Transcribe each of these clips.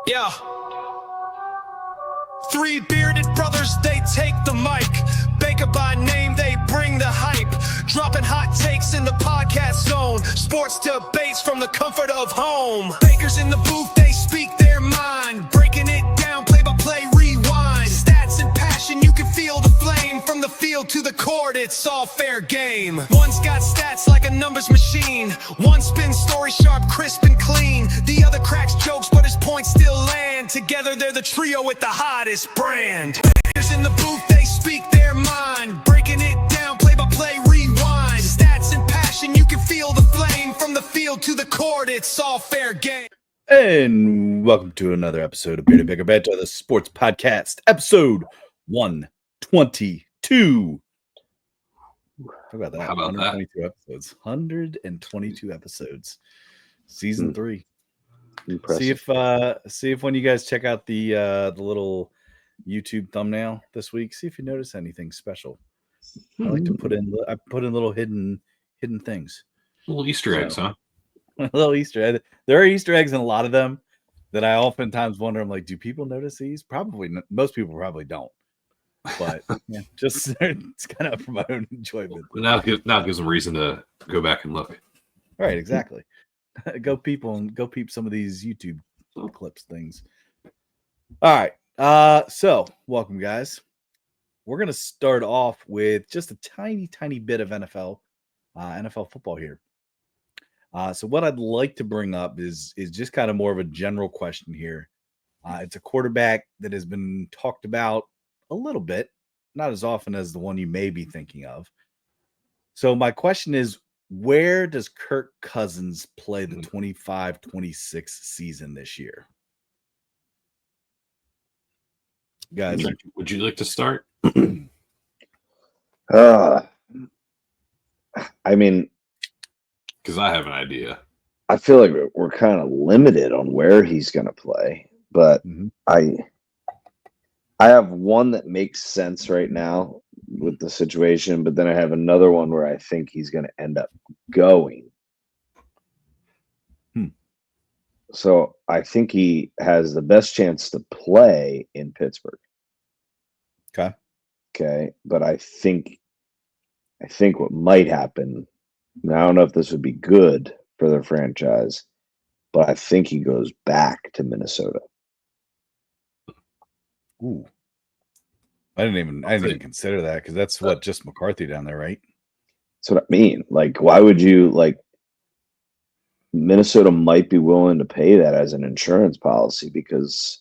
Yeah. Three bearded brothers, they take the mic. Baker by name, they bring the hype. Dropping hot takes in the podcast zone. Sports debates from the comfort of home. Bakers in the booth, they speak their mind. Breaking it down, play-by-play, rewind. Stats and passion, you can feel the flame. From the field to the court, it's all fair game. One's got stats like a numbers machine. One spins story sharp, crisp and clean. The other cracks jokes, but his points still land. Together they're the trio with the hottest brand. Bakers in the booth, they speak their mind. Breaking it down, play-by-play, rewind. Stats and passion, you can feel the flame. From the field to the court, it's all fair game. And welcome to another episode of Baker Banter, the sports podcast, episode 122. How about that? How about 122 episodes. 122 episodes. Season 3. Impressive. See if when you guys check out the little YouTube thumbnail this week, see if you notice anything special. I like to put in little hidden things. Little Easter eggs, huh? A little Easter egg. There are Easter eggs in a lot of them that I oftentimes wonder. I'm like, do people notice these? Probably. Most people probably don't. But yeah, just it's kind of for my own enjoyment. Now it gives them reason to go back and look. Right, exactly. Go peep some of these YouTube clips things. All right. So welcome, guys. We're gonna start off with just a tiny bit of NFL football here. So what I'd like to bring up is just kind of more of a general question here. It's a quarterback that has been talked about a little bit, not as often as the one you may be thinking of. So my question is, where does Kirk Cousins play the 25-26 season this year? Guys, would you like to start? I mean, because I have an idea. I feel like we're kind of limited on where he's going to play, but I have one that makes sense right now with the situation, but then I have another one where I think he's going to end up going. So I think he has the best chance to play in Pittsburgh. Okay, but I think what might happen, and I don't know if this would be good for their franchise, but I think he goes back to Minnesota. Ooh. I didn't even consider that because that's just McCarthy down there, right? That's what I mean. Like, why would you Minnesota might be willing to pay that as an insurance policy because,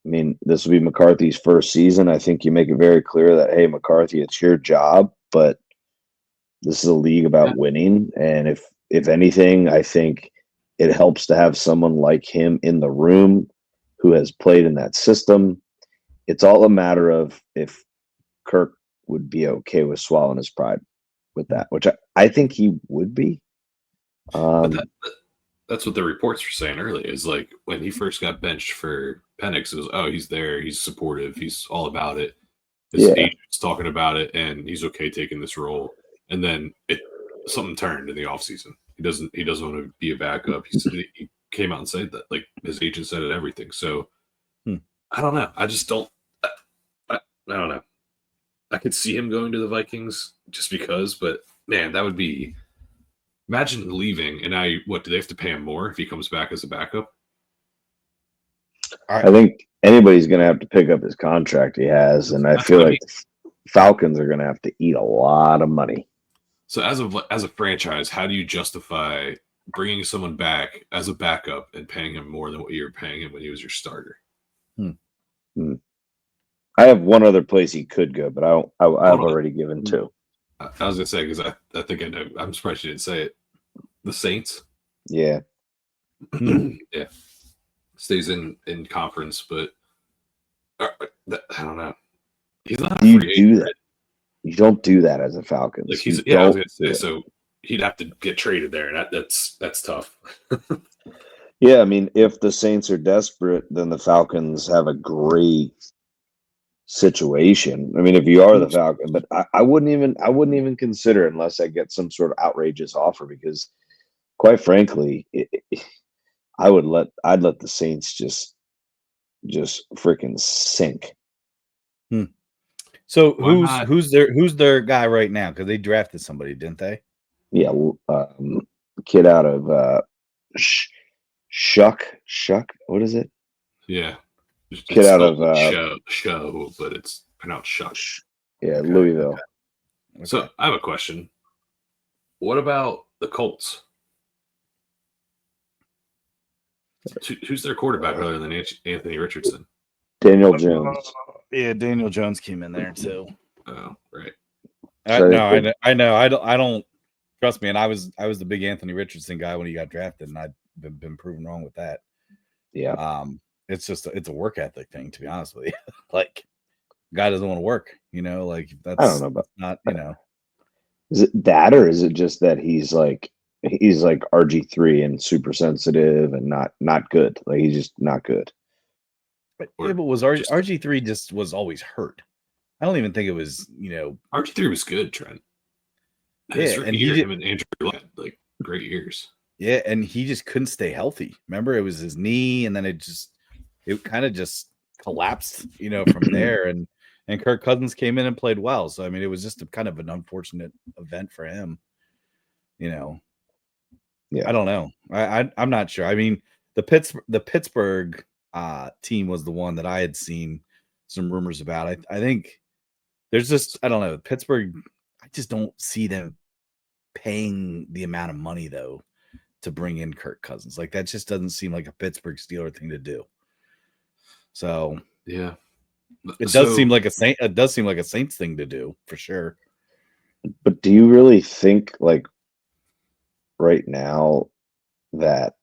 I mean, this will be McCarthy's first season. I think you make it very clear that, hey, McCarthy, it's your job, but this is a league about winning. And if anything, I think it helps to have someone like him in the room who has played in that system. It's all a matter of if Kirk would be okay with swallowing his pride with that, which I think he would be. That's what the reports were saying earlier. Is like when he first got benched for Penix, it was, oh, he's there, he's supportive, he's all about it. His agent's talking about it, and he's okay taking this role. And then something turned in the offseason. He doesn't want to be a backup. He came out and said that, like his agent said it, everything. So I don't know. I just don't. I don't know. I could see him going to the Vikings just because, but man, that would be. Imagine leaving, and now do they have to pay him more if he comes back as a backup? I think anybody's going to have to pick up his contract he has, and I feel like Falcons are going to have to eat a lot of money. So as a franchise, how do you justify bringing someone back as a backup and paying him more than what you were paying him when he was your starter? I have one other place he could go, but I've already given two. I was gonna say because I think I know. I'm surprised you didn't say it. The Saints. Yeah. Yeah. Stays in conference, but I don't know. He's not a free agent. You don't do that as a Falcon. Like I was gonna say, so he'd have to get traded there, and that's tough. Yeah, I mean, if the Saints are desperate, then the Falcons have a great situation. I mean, if you are the Falcon, but I wouldn't even consider it unless I get some sort of outrageous offer because, quite frankly, I'd let the Saints just freaking sink. So Why not? who's their guy right now? Because they drafted somebody, didn't they? Yeah, kid out of Shuck. What is it? Yeah. Kid It's out spelled of show, but it's pronounced shuck. yeah, Okay, Louisville. Okay. So I have a question. What about the Colts? Who's their quarterback other than Anthony Richardson? Daniel Jones. Yeah, Daniel Jones came in there too. Oh, right. So they No, put- I know. I don't trust me. And I was the big Anthony Richardson guy when he got drafted, and I've been proven wrong with that. Yeah. It's just it's a work ethic thing, to be honest with you. Like, guy doesn't want to work. Like that's I don't know about not is it that or is it just that he's like RG3 and super sensitive and not good. Like he's just not good. But Or yeah, but was RG3 just was always hurt? I don't even think it was. RG3 was good, Trent. Yeah, His and rookie he year, did, him and Andrew Luck had like great years. yeah, and he just couldn't stay healthy. Remember, it was his knee, and then it kind of just collapsed, from there. And Kirk Cousins came in and played well. So I mean, it was just a kind of an unfortunate event for him. Yeah. I don't know. I'm not sure. I mean, the Pittsburgh team was the one that I had seen some rumors about. I think there's just I don't know Pittsburgh. I just don't see them paying the amount of money though to bring in Kirk Cousins. Like that just doesn't seem like a Pittsburgh Steeler thing to do. So Yeah. it does seem like a Saint. It does seem like a Saints thing to do for sure. But do you really think like right now that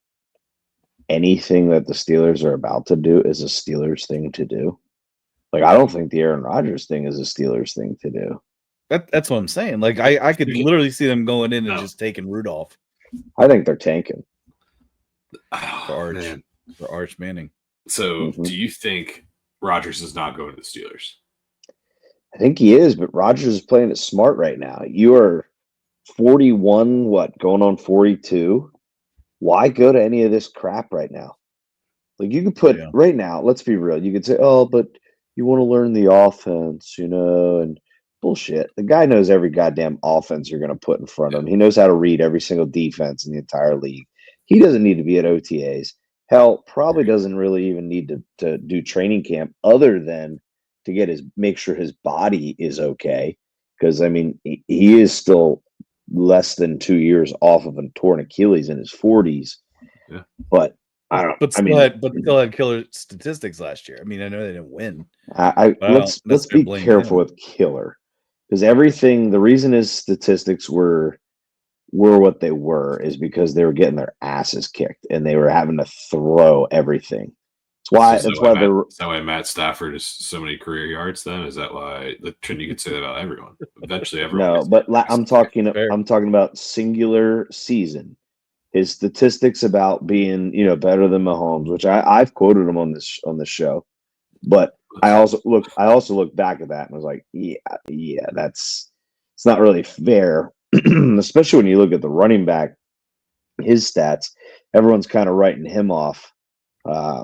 anything that the Steelers are about to do is a Steelers thing to do? Like I don't think the Aaron Rodgers thing is a Steelers thing to do. That's what I'm saying. Like I could literally see them going in and No. just taking Rudolph I think they're tanking. for Arch Man. for Arch Manning. So Mhm. do you think Rodgers is not going to the Steelers? I think he is, but Rodgers is playing it smart right now. You are 41, what, going on 42? Why go to any of this crap right now? Like you could put Yeah. right now, let's be real. You could say, "Oh, but you want to learn the offense, and bullshit. The guy knows every goddamn offense you're going to put in front of him. He knows how to read every single defense in the entire league. He doesn't need to be at OTAs. Hell, probably doesn't really even need to do training camp other than to make sure his body is okay. Because I mean, he is still less than 2 years off of a torn Achilles in his 40s. Yeah. But I don't. But I mean, still had killer statistics last year. I mean, I know they didn't win. But I don't let's necessarily be blame careful him. with killer because everything. The reason his statistics were what they were is because they were getting their asses kicked and they were having to throw everything. That's why they're. Is that why Matt Stafford is so many career yards? Then is that why the trend you could say that about everyone? Eventually, everyone. No, but I'm talking about singular season. His statistics about being better than Mahomes, which I've quoted him on this show, but I also looked back at that and was like, yeah, it's not really fair, especially when you look at the running back, his stats. Everyone's kind of writing him off.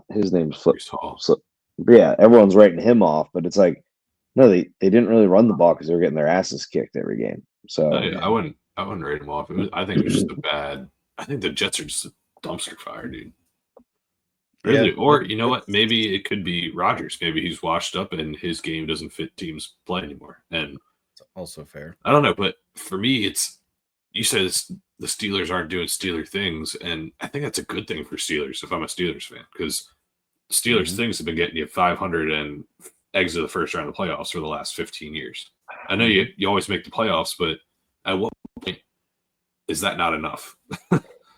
His name's Flip. So yeah, everyone's writing him off, but it's like, no, they didn't really run the ball because they were getting their asses kicked every game. So I wouldn't rate him off. I think it was just a bad. I think the Jets are just a dumpster fire, dude. Really, or you know what? Maybe it could be Rodgers. Maybe he's washed up and his game doesn't fit teams play anymore. And it's also fair. I don't know, but for me, you said the Steelers aren't doing Steeler things, and I think that's a good thing for Steelers if I'm a Steelers fan because Steelers things have been getting you 500 and exit the first round of the playoffs for the last 15 years. I know you always make the playoffs, but at what point is that not enough?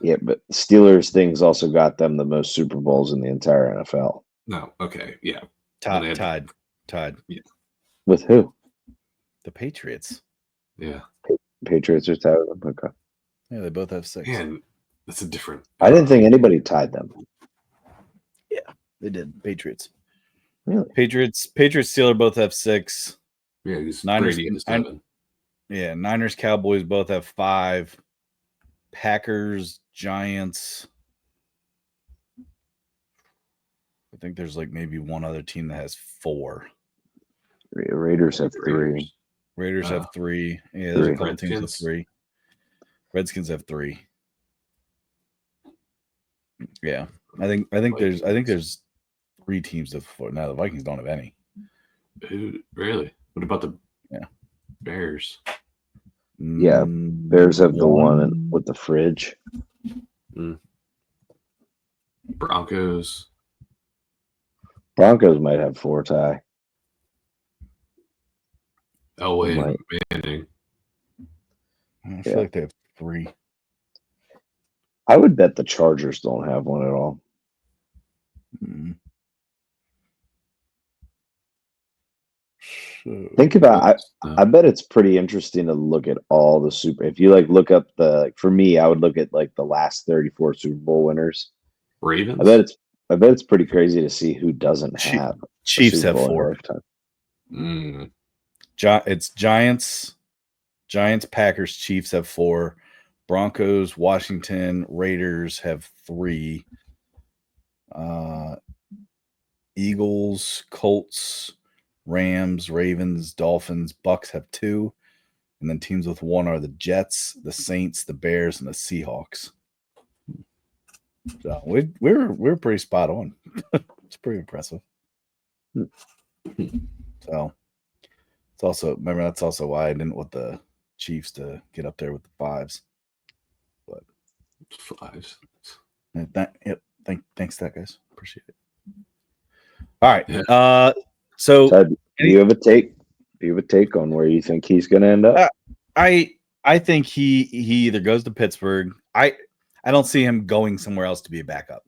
yeah, but Steelers things also got them the most Super Bowls in the entire NFL. No, okay, yeah, Tied. Yeah. With who? The Patriots. Yeah, Patriots are tied with them. Okay. Yeah, they both have 6. man, that's a different. I didn't think anybody tied them. Yeah, they did. Patriots. Really? Patriots, Steelers both have 6. Yeah, he's Niners, Brady in 7. Yeah, Niners, Cowboys both have 5. Packers, Giants. I think there's like maybe one other team that has 4. Raiders have 3. Raiders have 3. Yeah, there's a couple teams with Redskins. 3. Redskins have 3. Yeah, I think there's 3 teams with 4. Now the Vikings don't have any. Who really? What about the Yeah. Bears? Yeah, Bears have the one with the fridge. Broncos. Broncos might have 4, Ty. Elway and Manning. I feel like they have 3. I would bet the Chargers don't have one at all. So, Think about I bet it's pretty interesting to look at all the if you like look up for me, I would look at like the last 34 Super Bowl winners. Ravens. I bet it's pretty crazy to see who doesn't have Chiefs have 4. It's Giants, Packers, Chiefs have 4. Broncos, Washington, Raiders have 3. Eagles, Colts, Rams, Ravens, Dolphins, Bucks have 2. And then teams with 1 are the Jets, the Saints, the Bears, and the Seahawks. So we're pretty spot on. It's pretty impressive. So it's also that's also why I didn't want the Chiefs to get up there with the 5s. But 5s. Thanks, that guys. Appreciate it. All right. Yeah. So Ted, do you have a take? Do you have a take on where you think he's going to end up? I think he either goes to Pittsburgh. I don't see him going somewhere else to be a backup.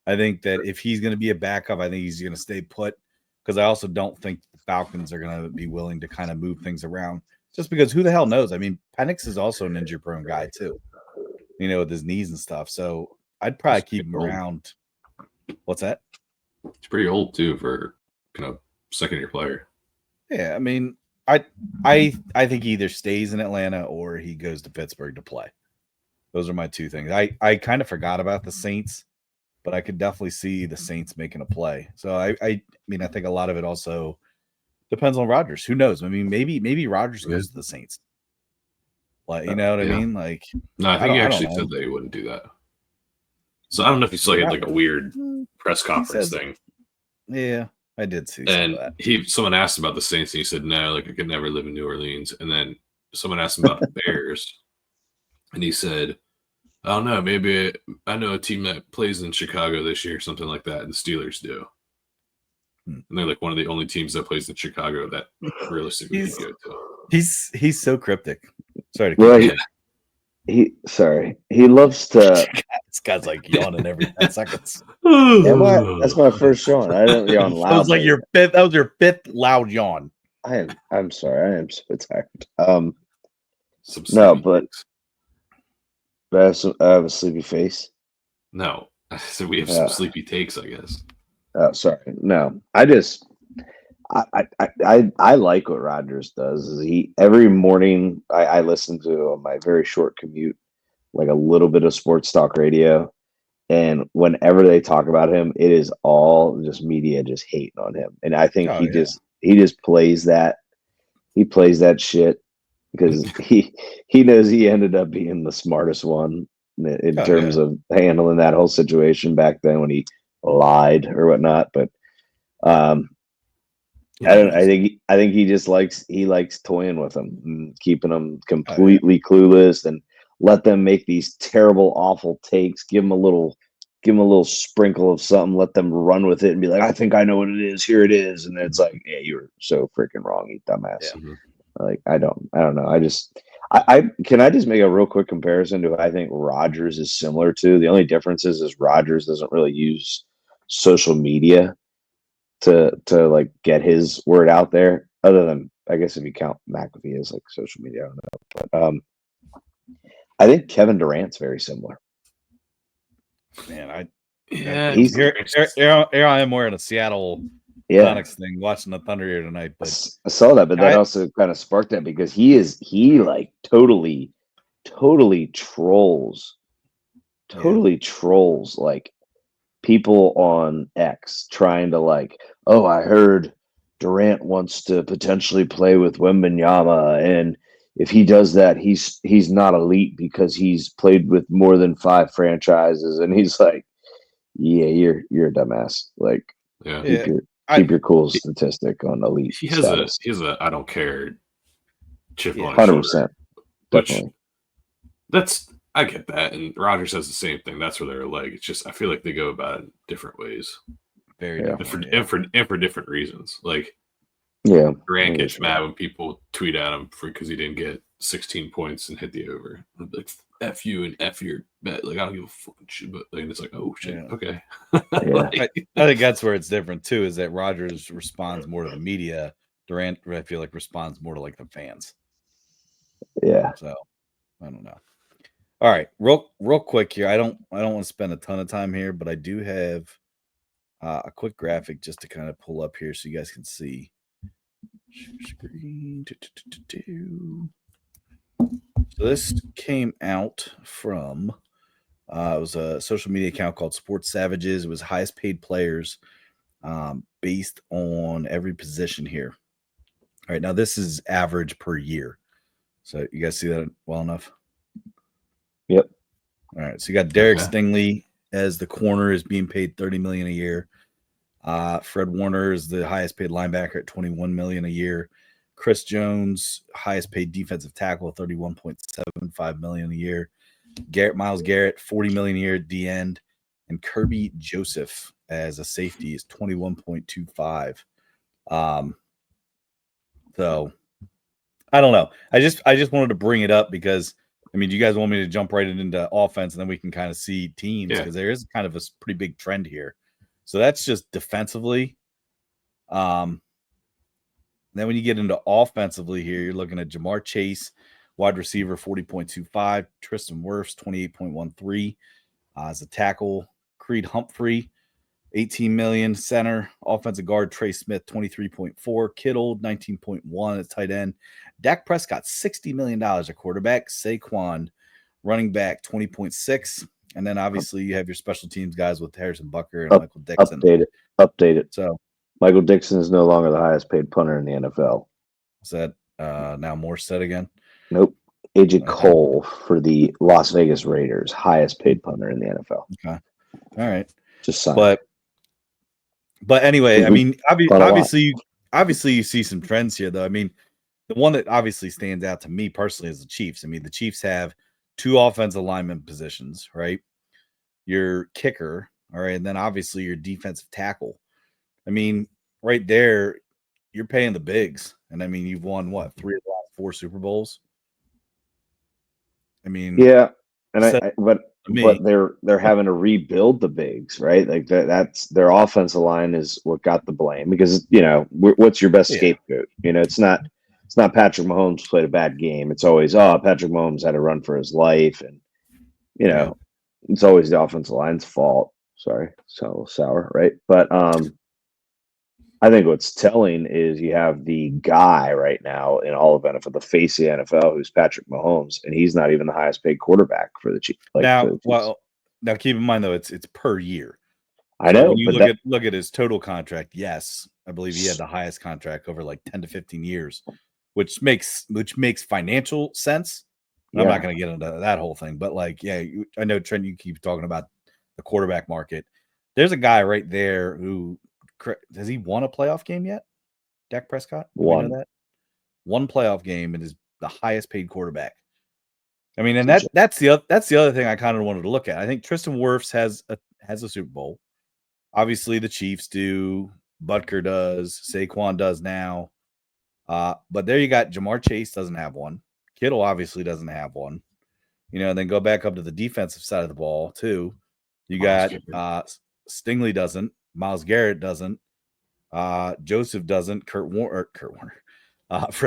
I think that if he's going to be a backup, I think he's going to stay put, because I also don't think the Falcons are going to be willing to kind of move things around, just because who the hell knows? I mean, Penix is also an injury-prone guy too, with his knees and stuff. So I'd probably keep him around. What's that? He's pretty old too for second-year player. Yeah, I mean, I think he either stays in Atlanta or he goes to Pittsburgh to play. Those are my 2 things. I kind of forgot about the Saints, but I could definitely see the Saints making a play. So I mean, I think a lot of it also depends on Rodgers. Who knows? I mean, maybe Rodgers goes to the Saints. Like, you know what I mean? Like, no, I think he actually said that he wouldn't do that. So I don't know if he still had like a weird press conference thing. Yeah, I did see and some of that. Someone asked about the Saints, and he said, no, like I could never live in New Orleans. And then someone asked him about the Bears, and he said, I don't know, maybe I know a team that plays in Chicago this year, something like that, and the Steelers do. And they're like one of the only teams that plays in Chicago that realistically can go to. He's so cryptic. Sorry to he loves to. This guy's like yawning every 10 seconds. That's my first yawn. I don't yawn loud. That was like your 5th. That was your 5th loud yawn. I'm sorry. I am so tired. No, but I have a sleepy face. No, so we have some sleepy takes, I guess. Oh, sorry. No, I like what Rodgers does. Is every morning I listen to on my very short commute, like a little bit of sports talk radio, and whenever they talk about him, it is all just media just hating on him. And I think he just plays that. He plays that shit because he knows he ended up being the smartest one in terms of handling that whole situation back then when he lied or whatnot. But I think he just likes toying with them and keeping them completely clueless, and let them make these terrible, awful takes. Give them a little sprinkle of something. Let them run with it and be like, I think I know what it is. Here it is. And it's like, yeah, you were so freaking wrong, you dumbass. Yeah. Like, I don't know. I can I just make a real quick comparison to who I think Rodgers is similar to. The only difference is Rodgers doesn't really use social media to like get his word out there, other than, I guess, if you count McAfee as like social media, I don't know. But I think Kevin Durant's very similar. Man, he's here I am wearing a Seattle Sonics thing, watching the Thunder here tonight. But I saw that, but that also kind of sparked that because he like totally trolls like people on X trying to like, oh, I heard Durant wants to potentially play with Wembanyama, and if he does that, he's not elite because he's played with more than 5 franchises. And he's like, yeah, you're a dumbass. Like, Yeah. keep your cool statistic on elite He has a I don't care chip on his shoulder. 100%. Which Definitely. I get that, and Rodgers says the same thing. That's where they're like. It's just I feel like they go about it different ways, Very Yeah. different. and for different reasons. Like Yeah. Durant gets mad when people tweet at him because he didn't get 16 points and hit the over. I'm like, F you and F your bet. Like I don't give a fucking shit, but like, it's like, oh shit, Yeah. okay. Yeah. I think that's where it's different too. Is that Rodgers responds more to the media. Durant, I feel like, responds more to like the fans. Yeah. So I don't know. All right, real quick here. I don't want to spend a ton of time here, but I do have a quick graphic just to kind of pull up here so you guys can see. Screen. So this came out from it was a social media account called Sports Savages. It was highest paid players based on every position here. All right, now this is average per year. So you guys see that well enough? Yep. All right, so you got Derek Stingley as the corner is being paid $30 million a year. Fred Warner is the highest paid linebacker at $21 million a year. Chris Jones, highest paid defensive tackle, $31.75 million a year. Miles Garrett, $40 million a year at the end, and Kirby Joseph as a safety is $21.25. So I don't know. I just wanted to bring it up because I mean, do you guys want me to jump right into offense and then we can kind of see teams because there is kind of a pretty big trend here. So that's just defensively. Then when you get into offensively here, you're looking at Jamar Chase, wide receiver 40.25, Tristan Wirfs 28.13 as a tackle, Creed Humphrey 18 million center, offensive guard Trey Smith 23.4, Kittle 19.1 at tight end, Dak Prescott $60 million at quarterback, Saquon running back 20.6, and then obviously you have your special teams guys with Harrison Butker and Michael Dixon. Update it. So Michael Dixon is no longer the highest paid punter in the NFL. Is that now Morstead again? Nope. AJ Cole for the Las Vegas Raiders, highest paid punter in the NFL. Okay. All right. Just sign. But anyway, I mean, obviously you see some trends here, though. I mean, the one that obviously stands out to me personally is the Chiefs. I mean, the Chiefs have 2 offensive lineman positions, right? Your kicker, all right, and then obviously your defensive tackle. I mean, right there, you're paying the bigs. And I mean, you've won what, 3 of the last 4 Super Bowls? I mean, yeah, and but they're having to rebuild the bigs, right? Like that's their offensive line is what got the blame because what's your best scapegoat? It's not Patrick Mahomes played a bad game. It's always Patrick Mahomes had to run for his life, and it's always the offensive line's fault. Sorry, it's a little sour, right? But I think what's telling is you have the guy right now in all of NFL, the face of the NFL, who's Patrick Mahomes, and he's not even the highest paid quarterback for the Chiefs. Now keep in mind though, it's per year. I know. When you look at his total contract, yes, I believe he had the highest contract over like 10 to 15 years, which makes financial sense. I'm not going to get into that whole thing, but I know Trent, you keep talking about the quarterback market. There's a guy right there who. Has he won a playoff game yet? Dak Prescott? One. That? One playoff game and is the highest paid quarterback. I mean, and that's the other thing I kind of wanted to look at. I think Tristan Wirfs has a Super Bowl. Obviously, the Chiefs do. Butker does. Saquon does now. But there you got Jamar Chase doesn't have one. Kittle obviously doesn't have one. And then go back up to the defensive side of the ball too. You got Stingley doesn't. Miles Garrett doesn't. Joseph doesn't. Fred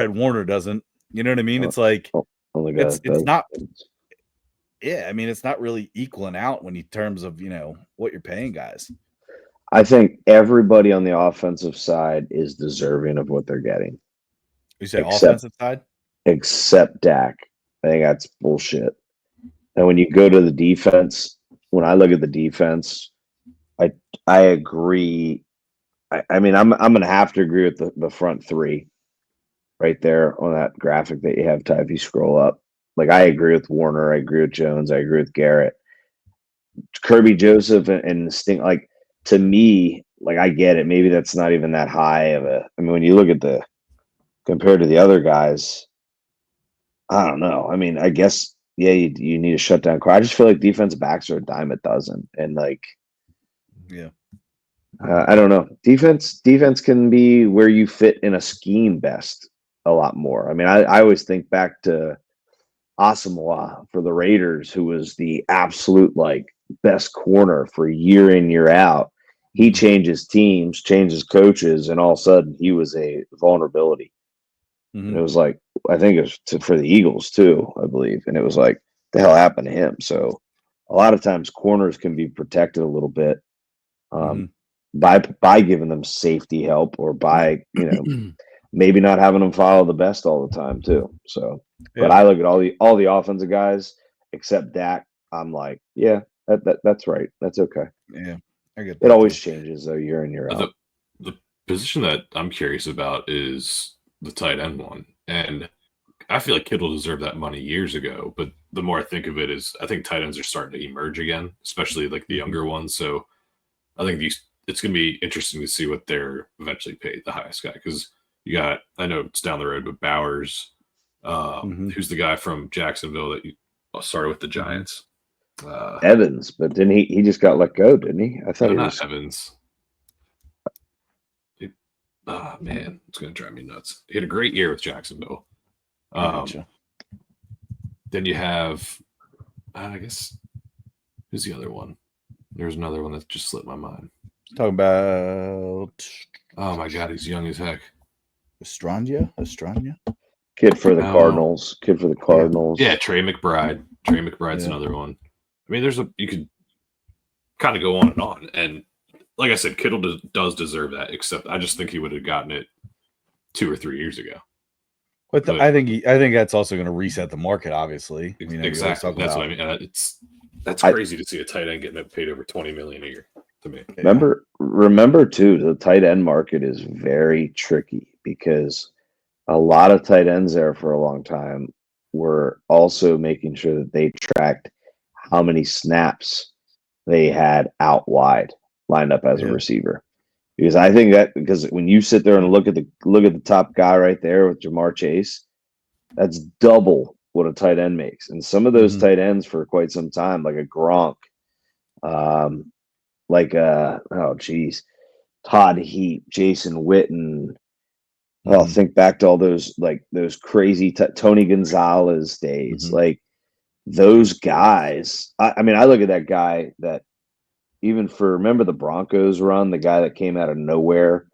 Warner doesn't. You know what I mean? It's like it's not. Yeah, I mean, it's not really equaling out in terms of what you're paying guys. I think everybody on the offensive side is deserving of what they're getting. You say offensive side, except Dak. I think that's bullshit. And when you go to the defense, when I look at the defense. I agree. I mean, I'm gonna have to agree with the front three right there on that graphic that you have, Ty. If you scroll up, like I agree with Warner, I agree with Jones, I agree with Garrett, Kirby Joseph, and Sting. Like to me, like I get it. Maybe that's not even that high of a. I mean, when you look at the compared to the other guys, I don't know. I mean, I guess yeah, you need a shutdown car. I just feel like defensive backs are a dime a dozen, and like Yeah. I don't know. Defense can be where you fit in a scheme best a lot more. I mean, I always think back to Asamoah for the Raiders, who was the absolute like best corner for year in, year out. He changes teams, changes coaches, and all of a sudden he was a vulnerability. And it was like, I think it was for the Eagles too, I believe. And it was like, the hell happened to him? So a lot of times corners can be protected a little bit by giving them safety help or by, maybe not having them follow the best all the time too. So, but I look at all the offensive guys except Dak. I'm like, yeah, that's right. That's okay. Yeah, I get It that always too. changes though, year in, year out. The position that I'm curious about is the tight end one. And I feel like Kittle deserved that money years ago. But the more I think of it is I think tight ends are starting to emerge again, especially like the younger ones. So I think it's going to be interesting to see what they're eventually paid, the highest guy. Because you got, I know it's down the road, but Bowers, who's the guy from Jacksonville that you started with the Giants? Evans, but didn't he just got let go, didn't he? I thought he not was Evans. Oh man, it's gonna drive me nuts. He had a great year with Jacksonville. Gotcha. Then you have, I guess, who's the other one? There's another one that just slipped my mind. Talking about Oh my god, he's young as heck. Estranja? kid for the Cardinals. Kid for the Cardinals. Yeah, Trey McBride. Trey McBride's another one. I mean, you could kind of go on and on. And like I said, Kittle does deserve that, except I just think he would have gotten it 2 or 3 years ago. But I think that's also going to reset the market. Obviously, exactly. That's what I mean. That's crazy to see a tight end getting paid over $20 million a year. To me, remember too, the tight end market is very tricky because a lot of tight ends there for a long time were also making sure that they tracked how many snaps they had out wide lined up as a receiver. Because I think because when you sit there and look at the top guy right there with Jamar Chase, that's double what a tight end makes. And some of those tight ends for quite some time, like a Gronk, Todd Heap, Jason Witten. Oh, think back to all those crazy Tony Gonzalez days. Like those guys. I mean, I look at that guy that even remember the Broncos run, the guy that came out of nowhere,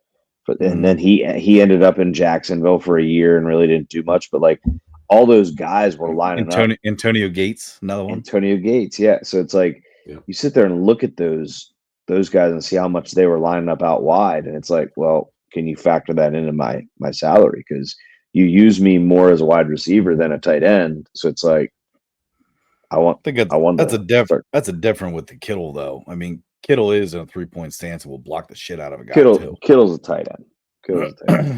and then he ended up in Jacksonville for a year and really didn't do much. But like all those guys were lining up. Antonio Gates, another one. Antonio Gates, yeah. So it's like you sit there and look at those guys and see how much they were lining up out wide, and it's like, well, can you factor that into my salary? Because you use me more as a wide receiver than a tight end. So it's like that's a different with the Kittle though. I mean, Kittle is in a 3-point stance and will block the shit out of a guy too. Kittle's a tight end.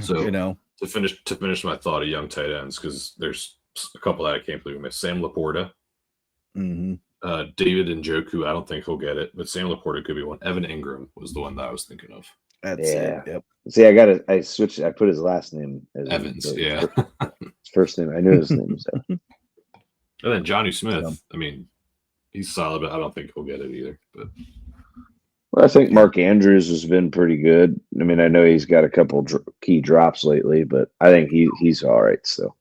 So to finish my thought of young tight ends, because there's a couple that I can't believe we missed. Sam Laporta, David Njoku. I don't think he'll get it, but Sam Laporta could be one. Evan Ingram was the one that I was thinking of. That's it. Yep. See, I switched. I put his last name as Evans. His first name. I knew his name was Evans. And then Johnny Smith. I mean, he's solid, but I don't think he'll get it either. But I think Mark Andrews has been pretty good. I mean, I know he's got a couple key drops lately, but I think he's all right still.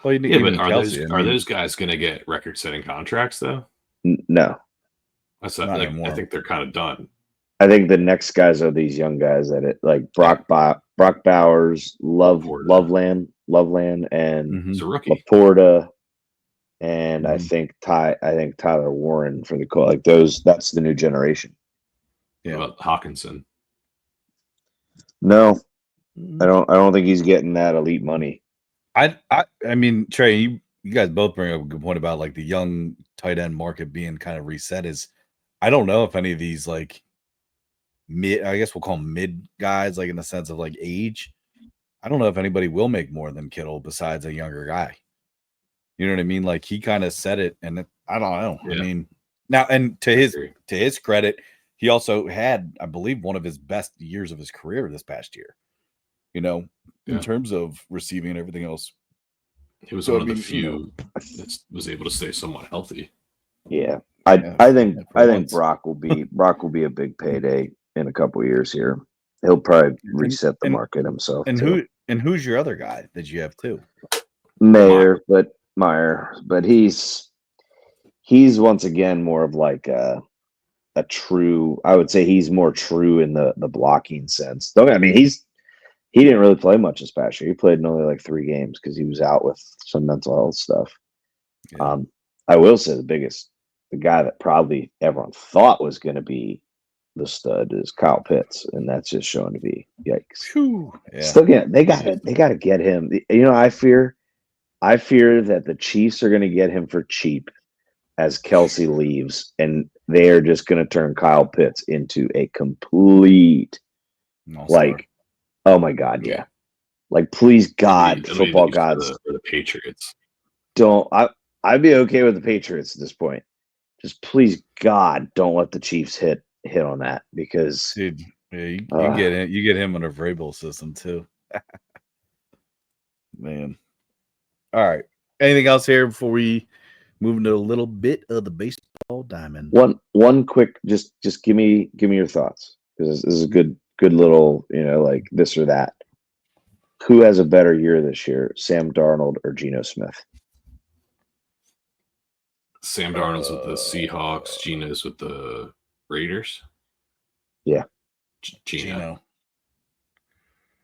Well, but are those guys going to get record-setting contracts though? No, that's not anymore. I think they're kind of done. I think the next guys are these young guys like Brock Bowers, Loveland, and Laporta, and I think Tyler Warren for the call. Like those, that's the new generation. Yeah. What about Hawkinson? No, I don't think he's getting that elite money. I mean, Trey, you guys both bring up a good point about like the young tight end market being kind of reset. I don't know if any of these like mid. I guess we'll call them mid guys, like in the sense of like age. I don't know if anybody will make more than Kittle besides a younger guy. You know what I mean? Like he kind of said it, and I don't know. Yeah. I mean, now and to his credit, he also had, I believe, one of his best years of his career this past year. You know, in terms of receiving and everything else. He was one of the few that was able to stay somewhat healthy. Yeah. I think Brock will be a big payday in a couple of years here. He'll probably reset the market himself. And who's your other guy that you have too? Meyer, but he's once again more of like a true. I would say he's more true in the blocking sense. I mean, he didn't really play much this past year. He played in only like 3 games because he was out with some mental health stuff. Yeah. I will say the guy that probably everyone thought was going to be the stud is Kyle Pitts, and that's just showing to be yikes. Yeah. Still they got to get him. You know, I fear that the Chiefs are going to get him for cheap as Kelsey leaves, and they are just going to turn Kyle Pitts into a complete like. Oh my God, yeah. Like, please, God, football gods. For the Patriots. I'd be okay with the Patriots at this point. Just please, God, don't let the Chiefs hit on that because dude, yeah, you get him in a Vrabel system too. Man. All right. Anything else here before we move into a little bit of the baseball diamond? One quick, just give me your thoughts because this is a good little, like this or that. Who has a better year this year, Sam Darnold or Geno Smith? Sam Darnold's with the Seahawks, Geno's with the Raiders. Yeah. Geno.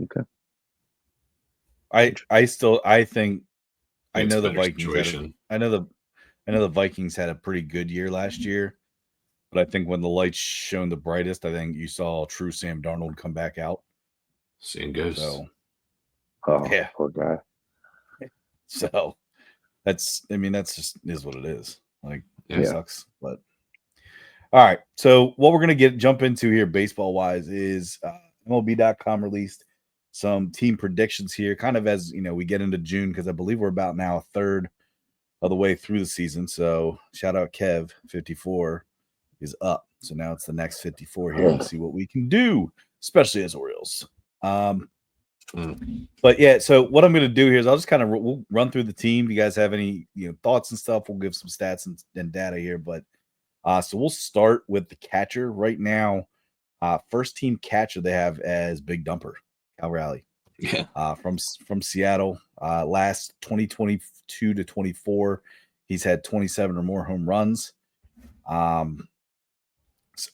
Okay. I think I know the Vikings. I know the Vikings had a pretty good year last year, but I think when the lights shone the brightest, I think you saw true Sam Darnold come back out. Same goes. So, yeah, poor guy. So that's just is what it is. Like it sucks, but all right. So what we're gonna jump into here, baseball wise, is MLB.com released some team predictions here, kind of as we get into June, because I believe we're about now a third of the way through the season. So shout out Kev 54 is up. So now it's the next 54 here to see what we can do, especially as Orioles. But yeah, so what I'm going to do here is I'll just kind of we'll run through the team. If you guys have any thoughts and stuff, we'll give some stats and data here. But so we'll start with the catcher right now. First team catcher they have as Big Dumper, Cal Raleigh. Yeah. From Seattle. Last 2022 to 24, he's had 27 or more home runs.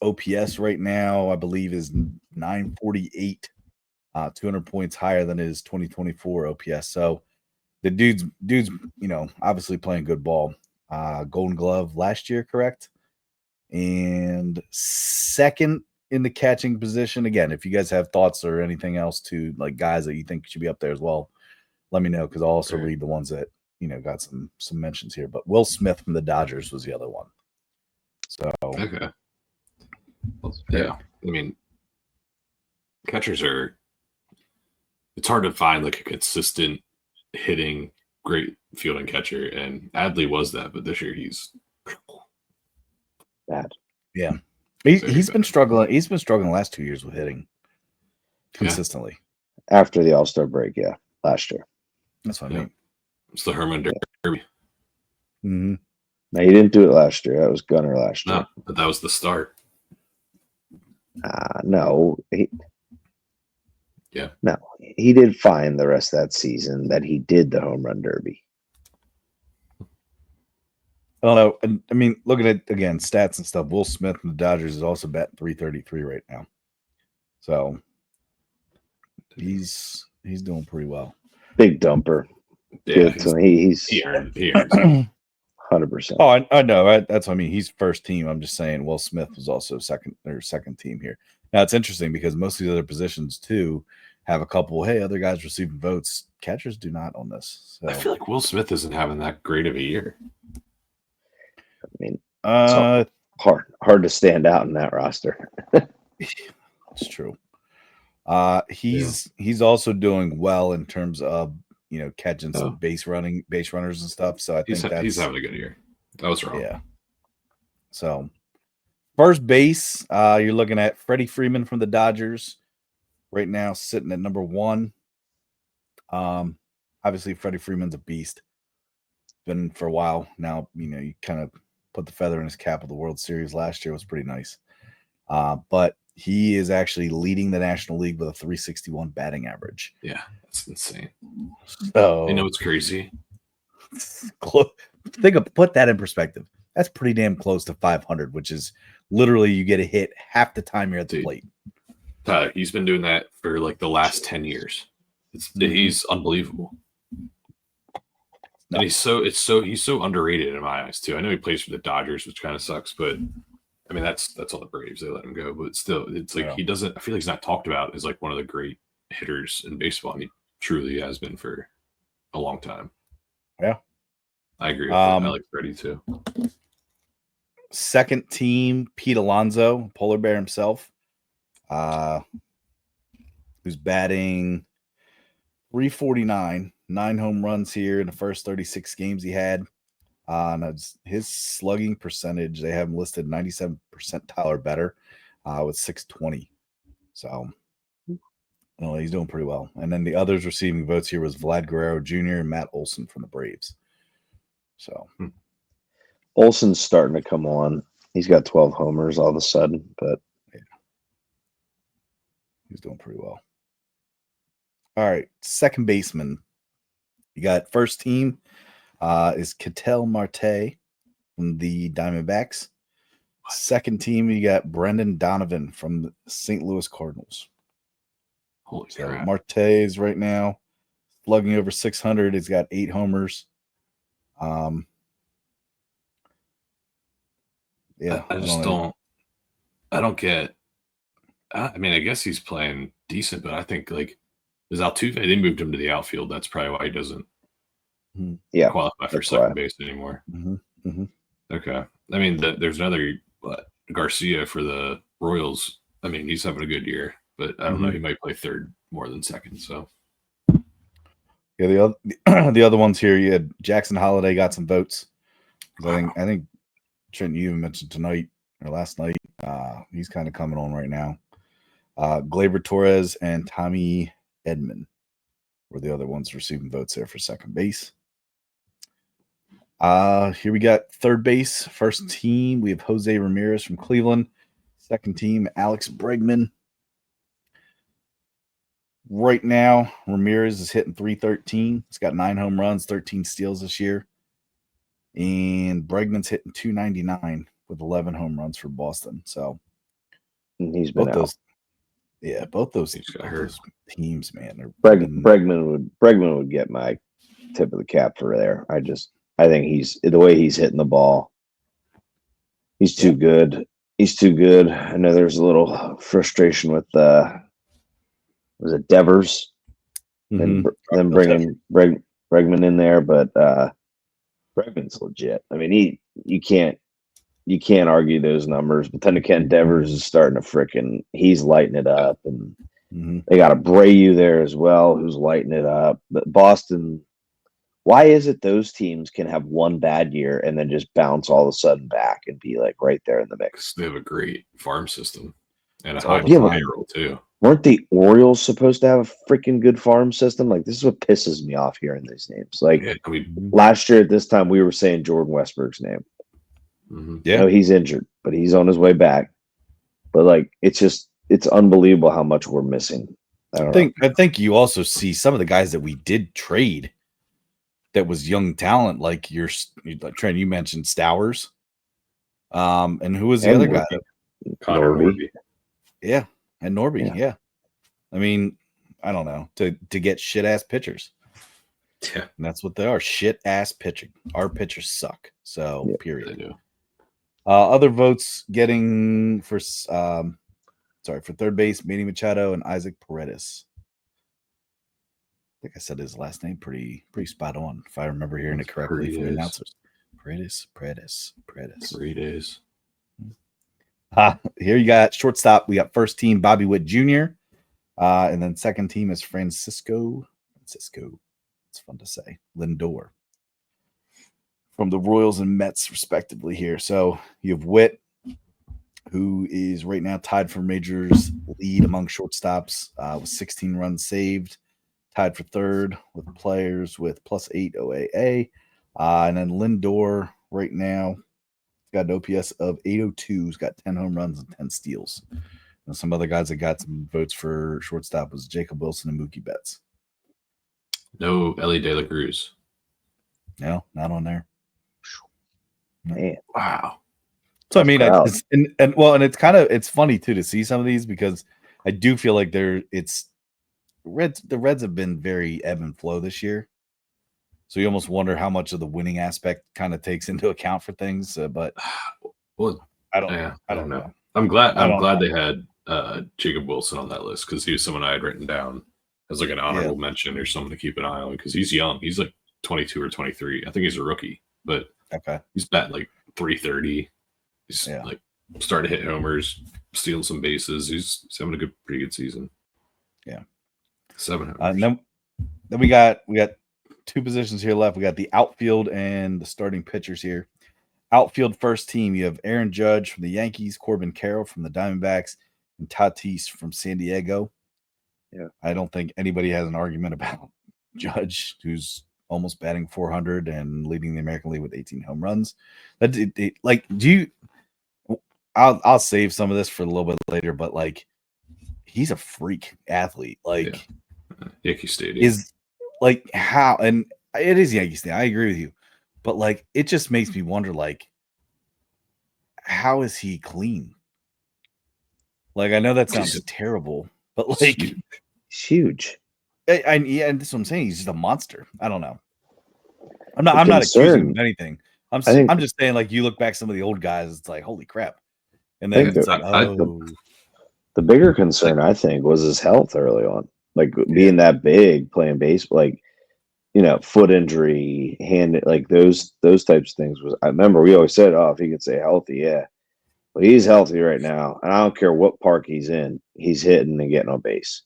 OPS right now, I believe, is 948. 200 points higher than his 2024 OPS. So the dude's obviously playing good ball. Golden Glove last year, correct? And second in the catching position. Again, if you guys have thoughts or anything else to like guys that you think should be up there as well, let me know because I'll also read the ones that got some mentions here. But Will Smith from the Dodgers was the other one. So okay. Well, yeah. I mean, catchers it's hard to find like a consistent hitting, great fielding catcher, and Adley was that, but this year he's bad. Yeah, he's been struggling. He's been struggling the last 2 years with hitting consistently. After the All-Star break, last year. That's what I mean. It's the Herman Derby. Mm-hmm. No, he didn't do it last year. That was Gunnar last year. No, but that was the start. No, Yeah. No, he did fine the rest of that season that he did the home run derby. I don't know. I mean, looking at, again, stats and stuff, Will Smith from the Dodgers is also batting .333 right now. So he's doing pretty well. Big Dumper. Yeah. He earned 100%. Oh, I know. That's what I mean. He's first team. I'm just saying Will Smith was also second team here. Now, it's interesting because most of the other positions, too, have a couple, other guys receiving votes. Catchers do not on this. So. I feel like Will Smith isn't having that great of a year. I mean, it's hard to stand out in that roster. It's true. He's also doing well in terms of catching some base runners and stuff. So I think he's having a good year. I was wrong. Yeah. So first base, you're looking at Freddie Freeman from the Dodgers right now, sitting at number 1. Obviously Freddie Freeman's a beast. Been for a while now. You kind of put the feather in his cap of the World Series last year. Was pretty nice. But he is actually leading the National League with a 361 batting average. Yeah, that's insane. So you know what's crazy? Put that in perspective. That's pretty damn close to 500, which is literally you get a hit half the time you're at the plate. He's been doing that for like the last 10 years. He's unbelievable. No. And he's so underrated in my eyes too. I know he plays for the Dodgers, which kind of sucks, but I mean that's all the Braves. They let him go, but still, it's like he doesn't. I feel like he's not talked about as like one of the great hitters in baseball, and he truly has been for a long time. Yeah, I agree. I like Freddie too. Second team, Pete Alonso, polar bear himself, who's batting 349, 9 home runs here in the first 36 games he had. His slugging percentage, they have him listed 97 percentile or better with 620. So he's doing pretty well. And then the others receiving votes here was Vlad Guerrero Jr. and Matt Olson from the Braves. So Olson's starting to come on. He's got 12 homers all of a sudden, but yeah, he's doing pretty well. All right, second baseman. You got first team is Ketel Marte from the Diamondbacks. Second team, you got Brendan Donovan from the St. Louis Cardinals. Holy crap. Marte is right now slugging over 600. He's got 8 homers. Yeah, I don't get. I mean, I guess he's playing decent, but I think like is Altuve? They moved him to the outfield. That's probably why he doesn't qualify for second base anymore. Mm-hmm. Mm-hmm. Okay. I mean, there's another Garcia for the Royals. I mean, he's having a good year, but I don't know. He might play third more than second. So yeah, the other ones here, you had Jackson Holiday got some votes. Wow. I think Trent, you even mentioned tonight or last night. He's kind of coming on right now. Gleyber Torres and Tommy Edman were the other ones receiving votes there for second base. Here we got third base. First team, we have Jose Ramirez from Cleveland. Second team, Alex Bregman. Right now, Ramirez is hitting 313. He's got 9 home runs, 13 steals this year. And Bregman's hitting 299 with 11 home runs for Boston. So he's been out. Both those teams, man. Bregman would get my tip of the cap for there. I think he's the way he's hitting the ball. He's too good. He's too good. I know there's a little frustration with was it Devers? And then bringing Bregman in there, but Bregman's legit. I mean, you can't argue those numbers. But then again, Devers is starting to he's lighting it up, and they got Abreu there as well, who's lighting it up. But Boston, why is it those teams can have one bad year and then just bounce all of a sudden back and be like right there in the mix? They have a great farm system and a high payroll too. Weren't the Orioles supposed to have a freaking good farm system? Like, this is what pisses me off hearing these names. Like, last year at this time, we were saying Jordan Westbrook's name. Yeah, I know he's injured, but he's on his way back. But like, it's unbelievable how much we're missing. I think you also see some of the guys that we did trade that was young talent, like Trent, you mentioned Stowers. And who was the other guy? Connor Norby. Yeah. And Norby, yeah. I mean, I don't know. To get shit ass pitchers. Yeah. And that's what they are. Shit ass pitching. Our pitchers suck. So period. They do. Other votes getting for third base, Manny Machado and Isaac Paredes. I think I said his last name pretty spot on, if I remember hearing it correctly from the announcers. Paredes. Here you got shortstop. We got first team Bobby Witt Jr. And then second team is Francisco. It's fun to say. Lindor. From the Royals and Mets, respectively, here. So you have Witt, who is right now tied for Majors lead among shortstops with 16 runs saved, tied for third with players with +8 OAA. And then Lindor right now got an OPS of 802. He's got 10 home runs and 10 steals. And some other guys that got some votes for shortstop was Jacob Wilson and Mookie Betts. No Ellie De La Cruz. No, not on there. Man, Wow. So I mean, proud. it's kind of it's funny too to see some of these because I do feel like the Reds have been very ebb and flow this year. So you almost wonder how much of the winning aspect kind of takes into account for things. But Well, I don't know. I'm glad they had Jacob Wilson on that list because he was someone I had written down as like an honorable mention or someone to keep an eye on because he's young. He's like 22 or 23. I think he's a rookie, but he's batting like 330. He's like starting to hit homers, stealing some bases. He's having a pretty good season. Yeah, 7 homers. And then we got 2 positions here left. We got the outfield and the starting pitchers here. Outfield first team, you have Aaron Judge from the Yankees, Corbin Carroll from the Diamondbacks, and Tatis from San Diego. Yeah, I don't think anybody has an argument about Judge, who's almost batting 400 and leading the American League with 18 home runs. I'll save some of this for a little bit later, but like he's a freak athlete. Like Yankee Stadium is like how, and it is Yankee Stadium. I agree with you, but like it just makes me wonder, like, how is he clean? Like I know that sounds terrible, but like he's huge. And that's what I'm saying. He's just a monster. I don't know. I'm not accusing him of anything. I'm just saying, like, you look back some of the old guys, it's like, holy crap. And then it's like, the bigger concern, I think, was his health early on. Like being that big, playing baseball, like, you know, foot injury, hand, like those types of things. I remember we always said, oh, if he could stay healthy, yeah. But he's healthy right now, and I don't care what park he's in, he's hitting and getting on base.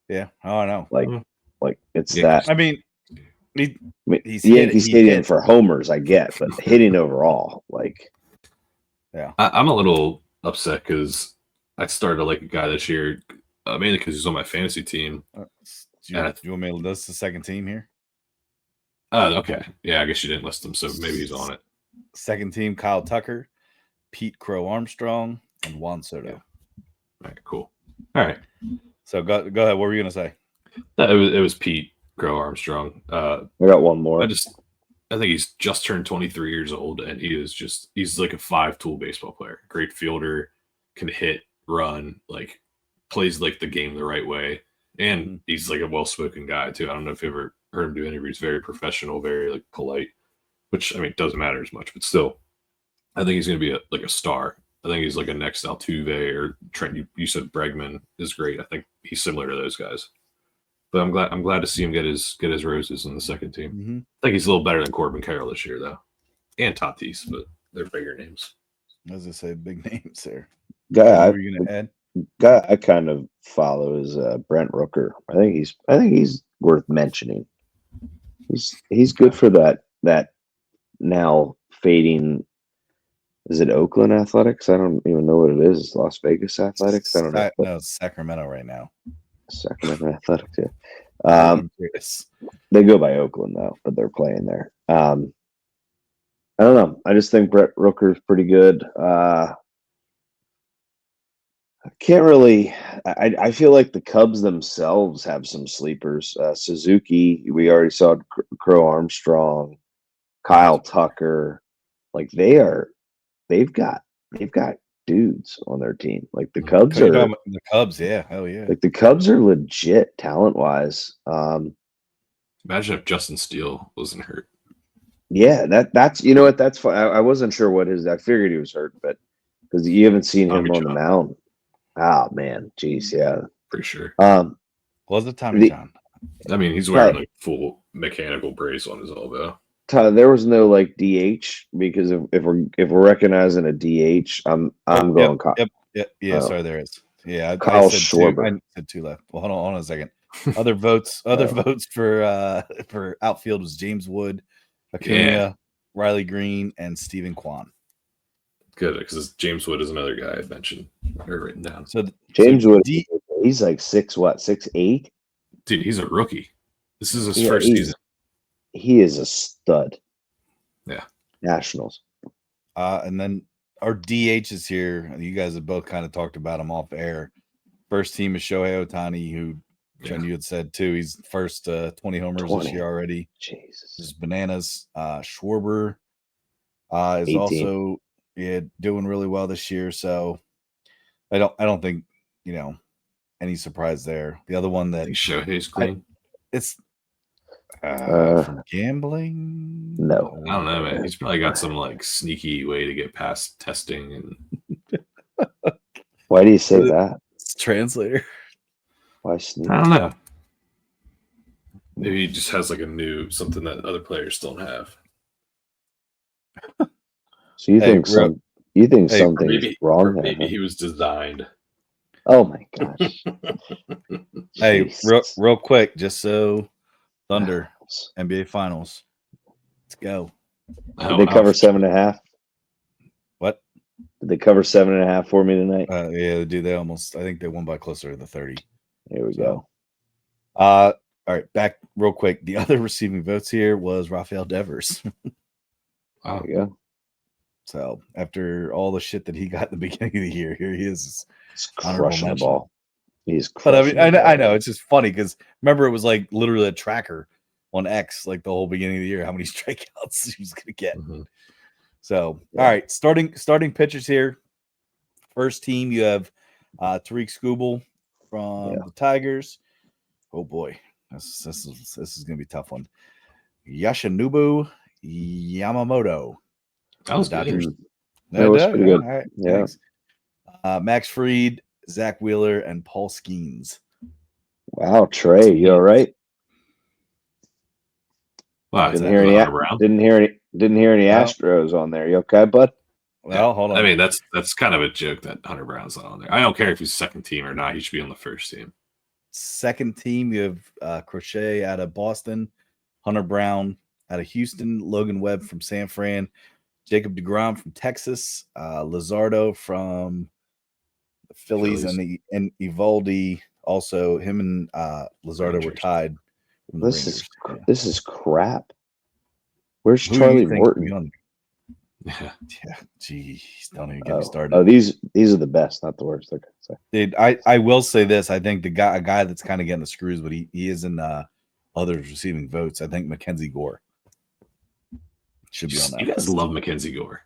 Yeah, I know. Like it's that. I mean, he's Yankee Stadium for homers, I get, but hitting overall, like, yeah. I'm a little upset because I started like a guy this year, mainly because he's on my fantasy team. Do you want me to list the second team here? Okay. Yeah, I guess you didn't list him, so maybe he's on it. Second team: Kyle Tucker, Pete Crow Armstrong, and Juan Soto. Yeah. All right, cool. All right. So go ahead. What were you gonna say? No, it was Pete Crow Armstrong. I got one more. I think he's just turned 23 years old, and he's like a 5-tool baseball player. Great fielder, can hit, run, like plays like the game the right way, and he's like a well-spoken guy too. I don't know if you ever heard him do interviews. Very professional, very like polite, which I mean doesn't matter as much, but still, I think he's going to be a star. I think he's like a next Altuve or Trent. You said Bregman is great. I think he's similar to those guys. But I'm glad to see him get his roses on the second team. Mm-hmm. I think he's a little better than Corbin Carroll this year, though, and Tatis, but they're bigger names. As I say, big names there. Guy, what are you gonna add? Guy I kind of follow is Brent Rooker. I think he's worth mentioning. He's good for that now fading. Is it Oakland Athletics? I don't even know what it is. It's Las Vegas Athletics. I don't know. No, it's Sacramento right now. Sacramento Athletics. Yeah. They go by Oakland though, but they're playing there. I don't know. I just think Brett Rooker is pretty good. I can't really. I feel like the Cubs themselves have some sleepers. Suzuki, we already saw Crow Armstrong, Kyle Tucker. Like they've got dudes on their team. Like the Cubs are the Cubs, yeah, hell yeah. Like the Cubs are legit talent wise. Imagine if Justin Steele wasn't hurt. Yeah, that's you know what, that's fine. I wasn't sure what I figured he was hurt, but because you haven't seen him on the mound. Oh man, geez, yeah. Pretty sure. Was it Tommy John? I mean, he's wearing like full mechanical brace on his elbow. There was no like DH because if we're recognizing a DH, I'm going Yeah. oh, Sorry, there is. Yeah, I Kyle said two. Schwarber. I said two left. Well, hold on a second. Other votes for outfield was James Wood, Acuna, Yeah. Riley Green, and Stephen Kwan. Good, because James Wood is another guy I mentioned or written down. So James Wood, he's like 6'8"? Dude, he's a rookie. This is his Yeah, first season. He is a stud. Yeah. Nationals. And then our DH is here. You guys have both kind of talked about him off air. First team is Shohei Ohtani, who John, you had said too. He's first 20 homers this year already. Jesus. This is bananas. Schwarber is 18. also doing really well this year. So I don't think any surprise there. The other one that Shohei's clean. It's from gambling. No, I don't know, man. He's probably got some like sneaky way to get past testing and. Why do you say that? It's translator. Why sneaky? I don't know. Maybe he just has like something that other players don't have. So you think something's wrong or there? Maybe Huh? he was designed. Oh my gosh! Hey, real quick, just so Thunder NBA Finals. Let's go. Did they cover 7.5? What? Did they cover 7.5 for me tonight? Yeah, dude. I think they won by closer to the 30. Here we go. All right, back real quick. The other receiving votes here was Rafael Devers. Wow. There you go. So after all the shit that he got in the beginning of the year, here he is. He's crushing the ball. He's But I crushing mean, the I ball. know it's just funny because remember it was like literally a tracker on X like the whole beginning of the year how many strikeouts he was going to get. Mm-hmm. So all right, starting pitchers here. First team you have Tariq Skubal from the Tigers. Oh boy, this is going to be a tough one. Yoshinobu Yamamoto. That was Dodgers. good. That was pretty good. All right, yeah. thanks. Max Fried, Zach Wheeler, and Paul Skeens. Wow, Trey, you all right? Wow, Didn't hear any Astros on there. You okay, bud? Well, hold on. I mean, that's kind of a joke that Hunter Brown's not on there. I don't care if he's second team or not. He should be on the first team. Second team, you have Crochet out of Boston, Hunter Brown out of Houston, Logan Webb from San Fran, Jacob deGrom from Texas, Luzardo from the Phillies. and Evaldi also. Him and Luzardo were tied. This is crap. Where's Charlie Morton? Yeah. Geez, don't even get me started. Oh, these are the best, not the worst. Okay, so. Dude, I will say this. I think a guy that's kind of getting the screws, but he is in others receiving votes. I think Mackenzie Gore should be on that. You guys love Mackenzie Gore.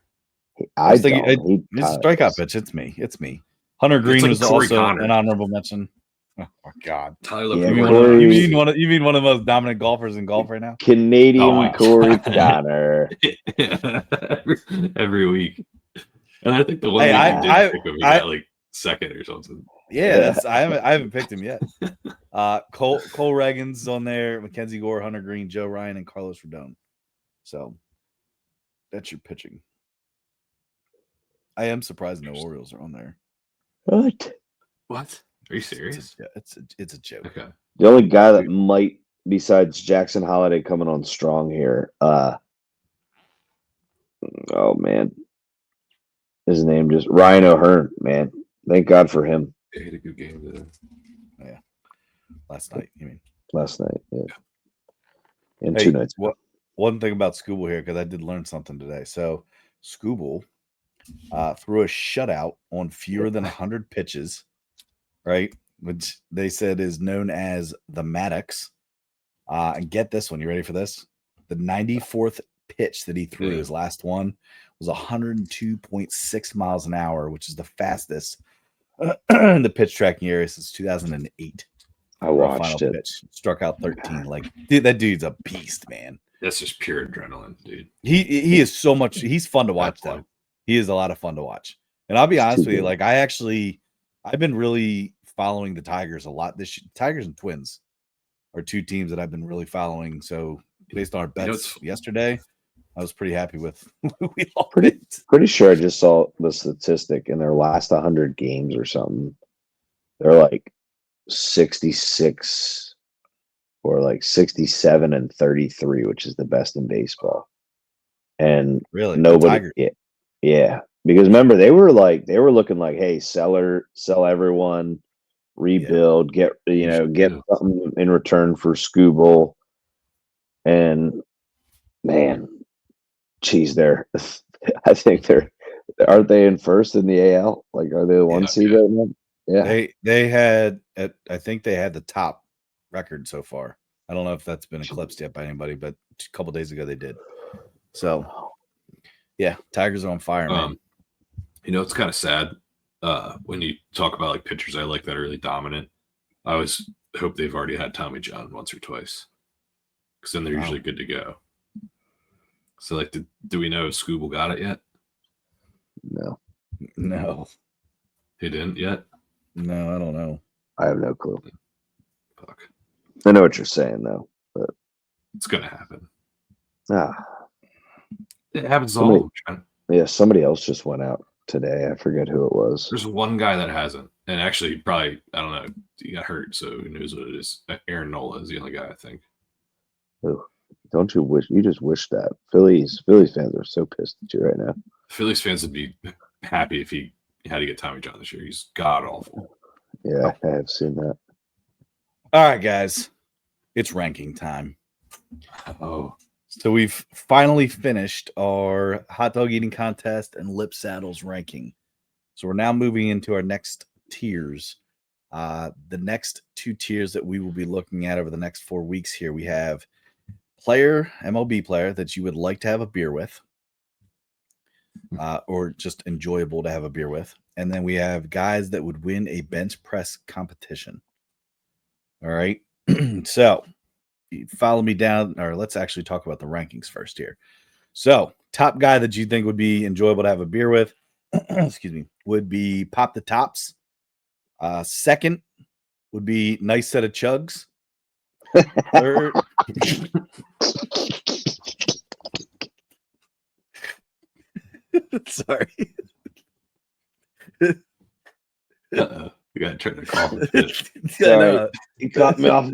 He's a strikeout pitch. It's me. Hunter Green was also an honorable mention. Oh my God, Tyler, you mean one of the most dominant golfers in golf right now? Canadian Corey Connor. Every week, and I think the one I did pick him, he got like second or something. Yeah, I haven't picked him yet. Cole Reagan's on there, Mackenzie Gore, Hunter Green, Joe Ryan, and Carlos Rodon. So that's your pitching. I am surprised no Orioles are on there. What? Are you serious? It's a joke. Okay. The only guy that might, besides Jackson Holiday coming on strong here, oh man, his name just Ryan O'Hearn. Man, thank God for him. He had a good game today. Yeah, last night. You mean last night? Yeah. And 2 nights. One thing about Skubal here, because I did learn something today. So Skubal threw a shutout on fewer than 100 pitches. Right, which they said is known as the Maddox. And get this one. You ready for this? The 94th pitch that he threw, his last one, was 102.6 miles an hour, which is the fastest in the pitch tracking area since 2008. I watched it. Pitch. Struck out 13. Like, dude, that dude's a beast, man. That's just pure adrenaline, dude. He is so much. He's fun to watch, though. He is a lot of fun to watch. And I'll be honest with you, like I've been really following the Tigers a lot. Tigers and Twins are two teams that I've been really following. So based on our bets yesterday, I was pretty happy with who we all Pretty- picked. Pretty sure I just saw the statistic in their last 100 games or something. They're like 66 or like 67 and 33, which is the best in baseball. And Really, the nobody, Tigers. yeah, because remember they were looking like, hey, sell everyone, rebuild, get something in return for Scooble, and man, geez, I think aren't they in first in the AL? Like, are they the one seed right now? Yeah, They had I think they had the top record so far. I don't know if that's been eclipsed yet by anybody, but a couple days ago they did. So yeah, Tigers are on fire, man. It's kind of sad when you talk about like pitchers I like that are really dominant. I always hope they've already had Tommy John once or twice, because then they're usually good to go. So, like, do we know if Scooble got it yet? No, He didn't yet. no, I don't know. I have no clue. Fuck, I know what you're saying though, but it's gonna happen. It happens Somebody- all the time. Yeah, somebody else just went out today. I forget who it was. There's one guy that hasn't, and actually, probably I don't know. He got hurt, so who knows what it is? Aaron Nola is the only guy I think. Ooh, don't you wish? You just wish that Phillies fans are so pissed at you right now. Phillies fans would be happy if he had to get Tommy John this year. He's god awful. Yeah, I have seen that. All right, guys, it's ranking time. Oh, So we've finally finished our hot dog eating contest and lip saddles ranking. So we're now moving into our next tiers. The next two tiers that we will be looking at over the next 4 weeks here, we have MLB player that you would like to have a beer with, or just enjoyable to have a beer with. And then we have guys that would win a bench press competition. All right. So follow me down, or let's actually talk about the rankings first here. So, top guy that you think would be enjoyable to have a beer with, excuse me, would be Pop the Tops. Second would be Nice Set of Chugs. Third, sorry. You gotta turn the call. Sorry. You caught me off.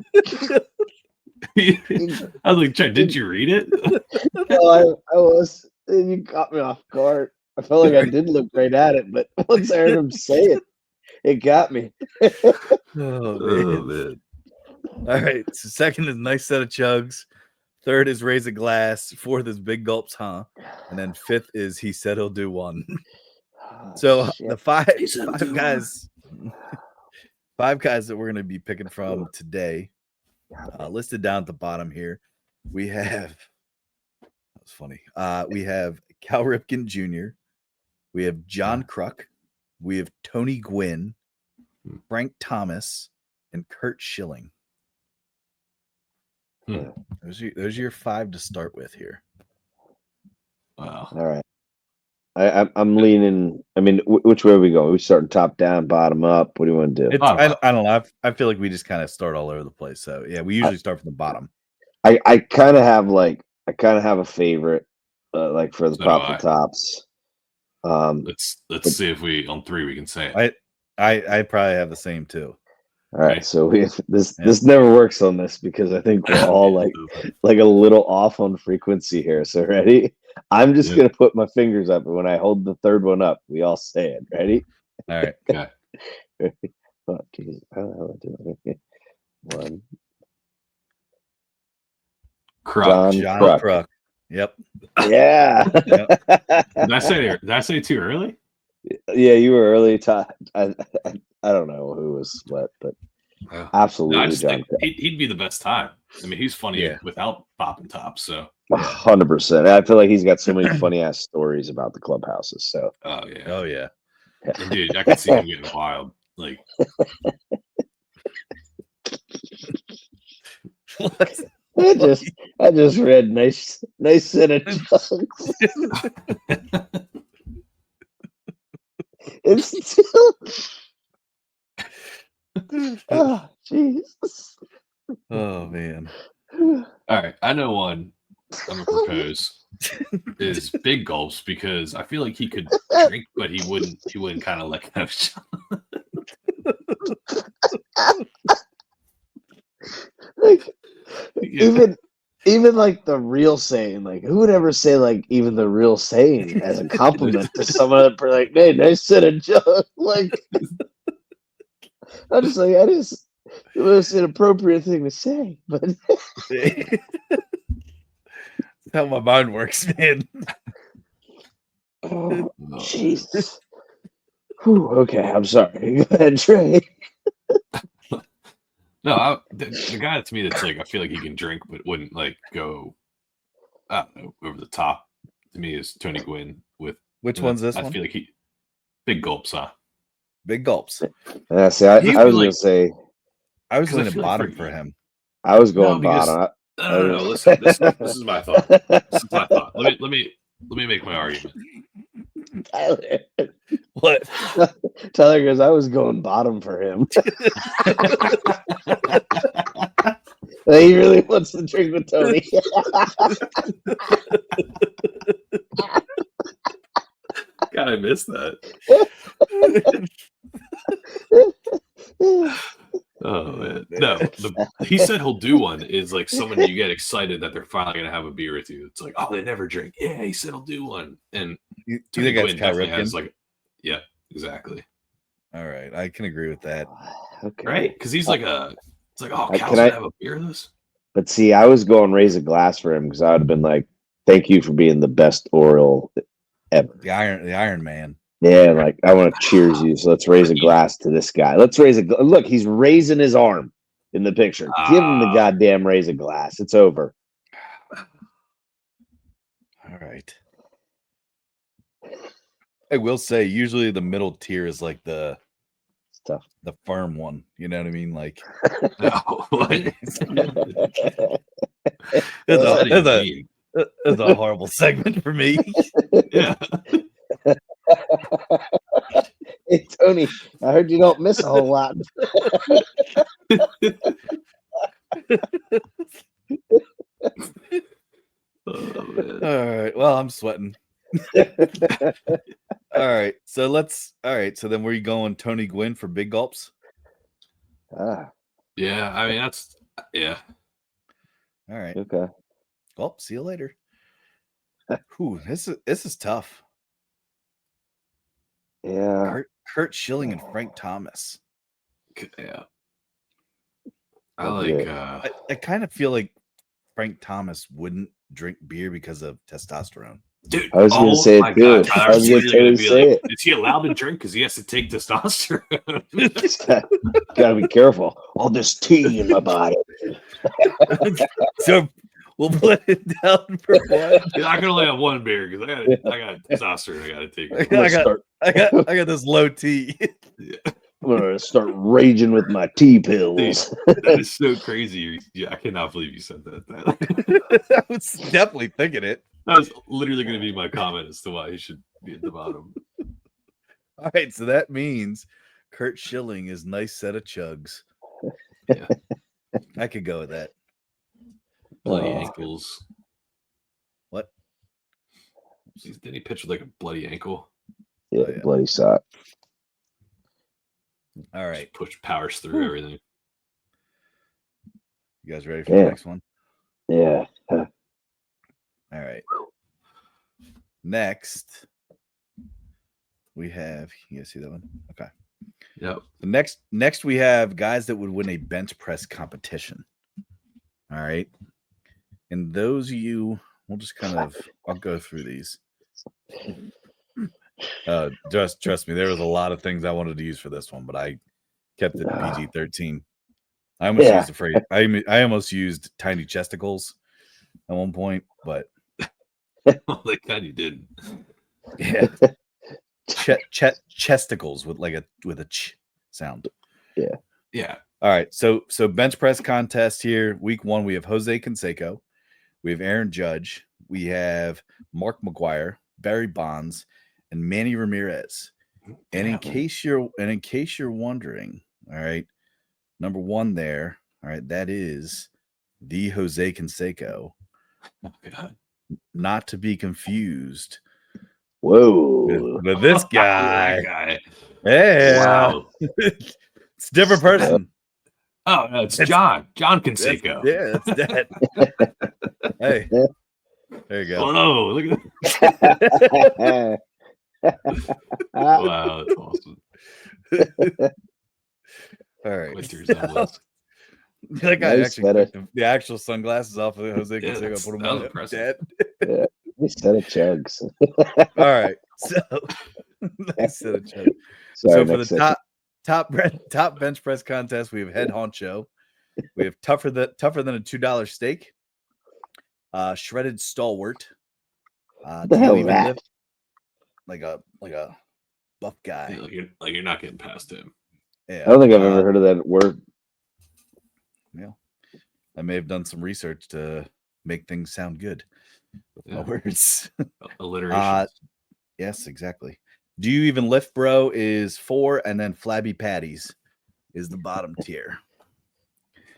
I was like, did you read it? No, I was. You caught me off guard. I felt like I did look right at it, but once I heard him say it, it got me. Oh, Oh, man. man. All right. So, second is Nice Set of Chugs. Third is Raise a Glass. Fourth is Big Gulps, huh? And then fifth is He Said He'll Do One. So Shit. the five guys that we're going to be picking from today, listed down at the bottom here, we have, that was funny. We have Cal Ripken Jr., we have John Kruk, we have Tony Gwynn, Frank Thomas, and Kurt Schilling. Those are your five to start with here. Wow. All right. I'm leaning. I mean, which way are we going? We starting top down, bottom up. What do you want to do? I don't know. I feel like we just kind of start all over the place. So yeah, we usually start from the bottom. I kind of have a favorite, like for the So Pop do the Tops. Let's see if on three we can say it. I probably have the same too. All right, Okay. so we have this never works on this because I think we're all like a little off on frequency here. So ready? I'm just gonna put my fingers up, and when I hold the third one up, we all say it. Ready? All right. Okay. Oh, geez. I don't know how to do it. One. Kruk. John Kruk. Kruk. Yep. Yeah. Did I say too early? Yeah, you were early. I don't know who was what, but absolutely, I just John think he'd be the best time. I mean, he's funny without popping tops. So 100%. I feel like he's got so many funny ass stories about the clubhouses. So oh yeah, Oh yeah. and dude, I could see him getting wild. Like I just read nice set of chunks. It's still. Oh, Jesus. Oh man. all right, I know one I'm gonna propose is big gulps because I feel like he could drink, but he wouldn't kind of let have a shot. Like Yeah. even like the real saying, like who would ever say like even the real saying as a compliment to someone that like, hey, nice set of junk. Like I'm just like, that is the most inappropriate thing to say, but That's how my mind works, man. oh Jesus. Whew, okay, I'm sorry. Go ahead, Trey. No, the guy to me that's like I feel like he can drink but wouldn't like go I don't know over the top to me is Tony Gwynn with Which one's this I one? feel like he big gulps, huh? Big gulps. See, I He was feel gonna like say I was 'cause I leaning feel like bottom for him. I was no, going because bottom. no. Listen, this is my thought. This is my thought. Let me make my argument. Tyler, What? Tyler goes, I was going bottom for him. He really wants to drink with Tony. God, I missed that. Oh man, no. He said he'll do one is like someone you get excited that they're finally gonna have a beer with you. It's like, oh, they never drink. Yeah, he said he'll do one, and You Tony think that's Gwynn Cal definitely has Ripken? like, yeah, exactly, All right, I can agree with that. Okay. right? Because he's like it's like, oh, Can Cal's gonna have a beer with us. But see, I was going raise a glass for him because I would have been like, thank you for being the best oral ever. The Iron Man. Yeah, like I want to cheers you. So let's raise a glass to this guy. Let's raise a look. He's raising his arm in the picture. Give him the goddamn raise a glass. It's over. All right. I will say, usually the middle tier is like the firm one. You know what I mean? Like, No, like, it's a horrible segment for me. yeah. Hey Tony, I heard you don't miss a whole lot. Oh, man. All right. Well, I'm sweating. All right. So then were you going Tony Gwynn for big gulps? Yeah, I mean that's yeah. All right. Okay. Well, see you later. Whew, this is tough. Yeah. Kurt Schilling and Frank Thomas. Yeah. I kind of feel like Frank Thomas wouldn't drink beer because of testosterone. Dude, I was going to say it too. God, I was going to totally say it. Is he allowed to drink because he has to take testosterone? Gotta be careful. All this tea in my body. So we'll put it down for one. I can only have one beer because I got testosterone. I got to take it. I got this low tea. Yeah. I'm gonna start raging with my tea pills. That is so crazy. I cannot believe you said that. I was definitely thinking it. That was literally going to be my comment as to why he should be at the bottom. All right, so that means Kurt Schilling is nice set of chugs. Yeah, I could go with that. Bloody ankles. What? Did he pitch with like a bloody ankle? Yeah, bloody sock. All right. Just push powers through everything. You guys ready for the next one? Yeah. All right. Next, we have. You guys see that one? Okay. Yep. Next we have guys that would win a bench press competition. All right. And those of you, we'll just I'll go through these. Trust me, there was a lot of things I wanted to use for this one, but I kept it PG-13. I almost used the phrase. I almost used tiny chesticles at one point, but Like kind you did. yeah, chesticles with a ch sound. Yeah. All right, so bench press contest here. Week 1, we have Jose Canseco, we have Aaron Judge, we have Mark McGuire, Barry Bonds, and Manny Ramirez. And in case you're wondering, all right, number 1 there, all right, that is the Jose Canseco. Oh, God. Not to be confused Whoa. with this guy. That guy. Yeah. Wow. It's a different person. Oh, no, it's John. John Canseco. Yeah, that's that. Hey, there you Oh, go. no. Look at that. Wow, that's awesome. All right. Quite the resemblance. That guy Nice actually meta. took the actual sunglasses off of Jose Yeah, Canseco, put them that was on. impressive. Dead. Nice set of chugs. All right. So nice set of chugs. Sorry, So for the next section. top bench press contest, we have head honcho. We have tougher than a $2 steak. Shredded stalwart. What the do you hell even that? lift like a buff guy? Like you're not getting past him. Yeah. I don't think I've ever heard of that word. Yeah. I may have done some research to make things sound good with my words. Alliteration. Yes, exactly. Do you even lift, bro? Is 4, and then flabby patties is the bottom tier.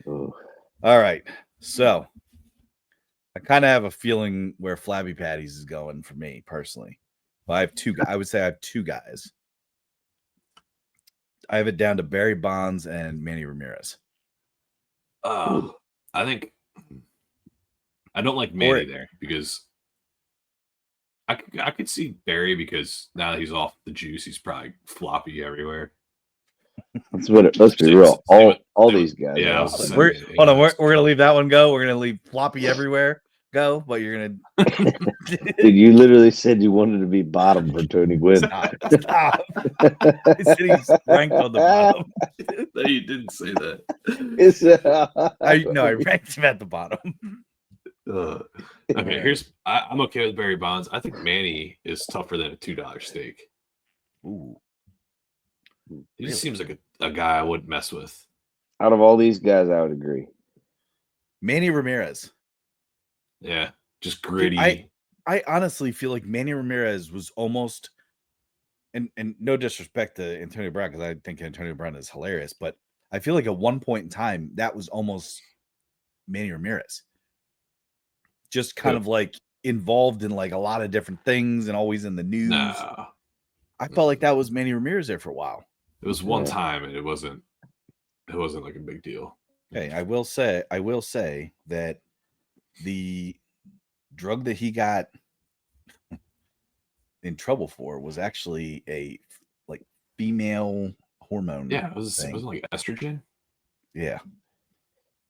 Ooh. All right. So I kind of have a feeling where flabby patties is going for me personally. Well, I have two. I would say I have two guys. I have it down to Barry Bonds and Manny Ramirez. I think I don't like Manny there because I could see Barry because now that he's off the juice, he's probably floppy everywhere. Let's be real. All these guys. Yeah, We're gonna leave that one go. We're gonna leave floppy everywhere go, but you're gonna. Dude, you literally said you wanted to be bottom for Tony Gwynn. Stop. I said he's ranked on the bottom. No, you didn't say that. I ranked him at the bottom. Okay, I'm okay with Barry Bonds. I think Manny is tougher than a $2 steak. Ooh. He just seems like a guy I wouldn't mess with. Out of all these guys, I would agree. Manny Ramirez. Yeah, just gritty. I honestly feel like Manny Ramirez was almost, and no disrespect to Antonio Brown, because I think Antonio Brown is hilarious, but I feel like at one point in time that was almost Manny Ramirez. Just kind of like involved in like a lot of different things and always in the news. No. I felt like that was Manny Ramirez there for a while. It was one time, and it wasn't like a big deal. Okay, I will say that the drug that he got in trouble for was actually a like female hormone. Yeah, it wasn't like estrogen. Yeah.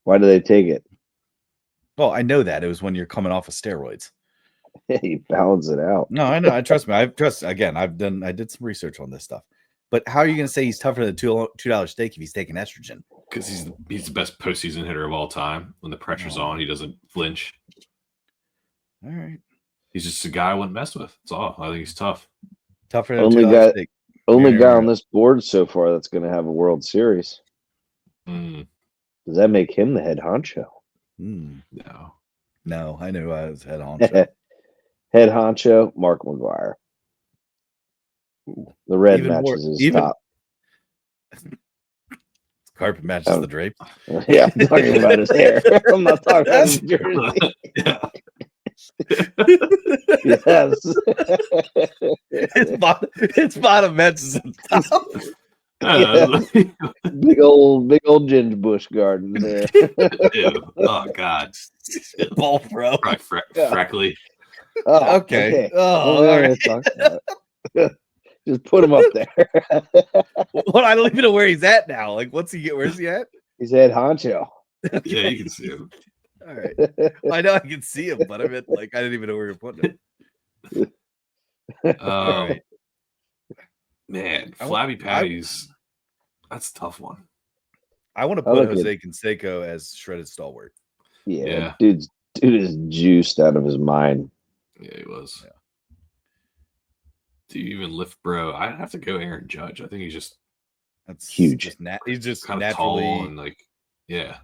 Why do they take it? Well, I know that it was when you're coming off of steroids. You balance it out. No, I know. I trust me. I did some research on this stuff. But how are you going to say he's tougher than $2 steak if he's taking estrogen? Because he's the best postseason hitter of all time. When the pressure's on, he doesn't flinch. All right. He's just a guy I wouldn't mess with. That's all. I think he's tough. Tougher than $2 steak. Only guy on this board so far that's going to have a World Series. Mm. Does that make him the head honcho? No, I knew I was head honcho. Head honcho, Mark McGwire. The red Even matches more, his top. Carpet matches the drape. Yeah, I'm talking about his hair. I'm not talking about his jersey. Yes. Its bottom matches the top. Big old Ginge Bush garden there. Ew. Oh God. Ball pro. Freckly. Oh, okay. Oh, all right. Talk about it. Just put him up there. Well, I don't even know where he's at now. Like, where's he at? He's head honcho. Yeah, you can see him. All right. I know I can see him, but I meant like I didn't even know where you're putting him. All right. Man, flabby patties. That's a tough one. I want to put Jose Canseco as shredded stalwart. Yeah. Dude is juiced out of his mind. Yeah, he was. Yeah. Do you even lift, bro? I'd have to go Aaron Judge. I think that's huge. He's just kind of naturally tall and like, yeah.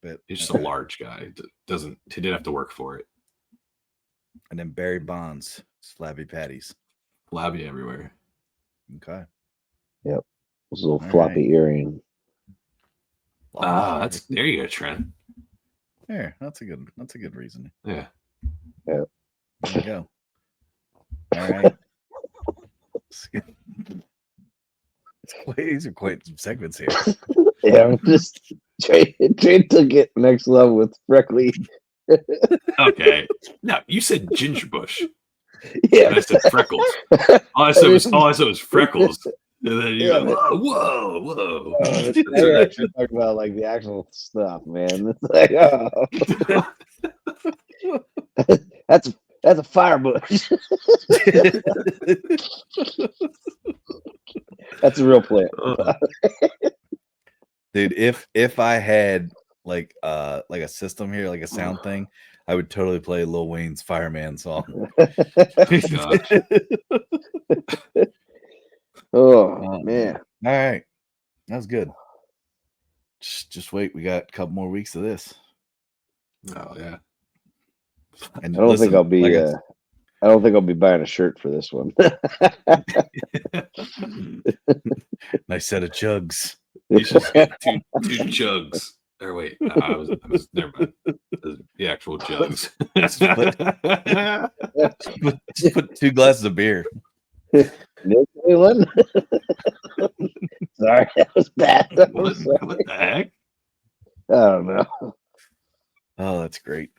But he's just a large guy. He didn't have to work for it. And then Barry Bonds, flabby patties, flabby everywhere. Okay. Yep. Those little floppy earring. There you go, Trent. There, that's a good reason. Yeah. There you go. All right. These are quite some segments here. Yeah, I'm just trying to get next level with Freckly. Okay. No, you said Ginger Bush. Yeah, And I said Freckles. All I said was Freckles. And then you Yeah, go, whoa. I gotta actually talk about like the actual stuff, man. It's like, that's a fire bush. That's a real plant. Dude, if I had like a system here, like a sound thing, I would totally play Lil Wayne's Fireman song. Oh man. All right. That was good. Just wait. We got a couple more weeks of this. Oh yeah. And I don't think I'll be buying a shirt for this one. Nice set of chugs. You should get two jugs. Or wait, I was never mind. The actual jugs. Just put 2 glasses of beer. Milk Wayland? Sorry, that was bad. What the heck? I don't know. Oh, that's great.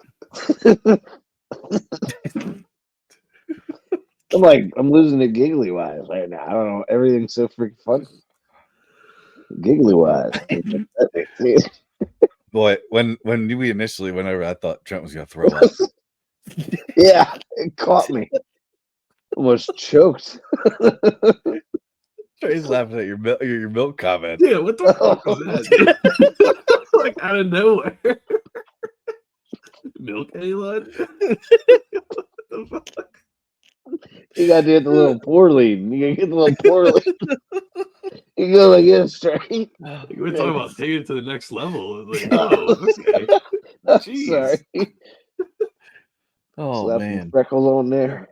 I'm losing it giggly wise right now. I don't know. Everything's so freaking fun. Giggly wise. Boy, when we initially went over, I thought Trent was gonna throw up. Yeah, it caught me. Almost choked. Trey's laughing at your milk comment. Yeah, what the fuck was that? Like out of nowhere. Milk A-Lud? What the fuck? You gotta do it the little pour lead. You gotta get the little pour lead. You go like this straight. We're talking about taking it to the next level. It's like, oh, okay. Jeez. Sorry. Oh Slap man, some freckles on there.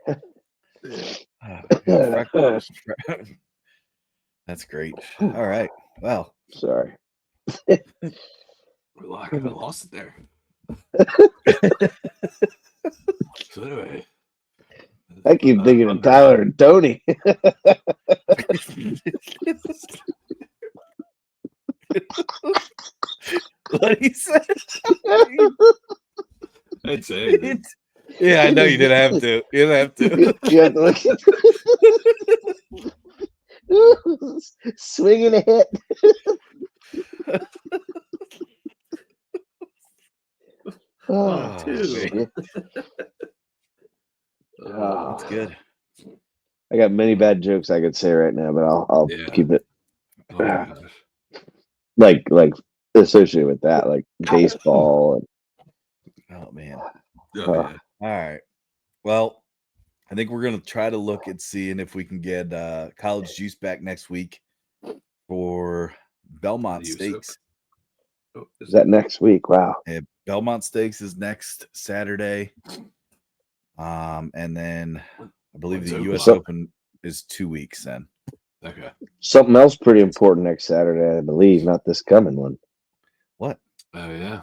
Freckles. That's great. All right. Well, Sorry. I lost it there. So anyway. I keep thinking of Tyler and Tony. What he said? I'd say. Yeah, I know you didn't have to. You didn't have to. You have to look at swinging a hit. Oh, shit. That's good. I got many bad jokes I could say right now, but I'll keep it. Oh, like associated with that, like baseball. Oh man. yeah. All right. Well, I think we're gonna try to look at seeing if we can get College Juice back next week for Belmont Stakes. Oh, Is that next week? Wow. Yeah, Belmont Stakes is next Saturday. And then I believe the U.S. Open is 2 weeks then. Okay. Something else pretty important next Saturday, I believe, not this coming one. What? Oh yeah.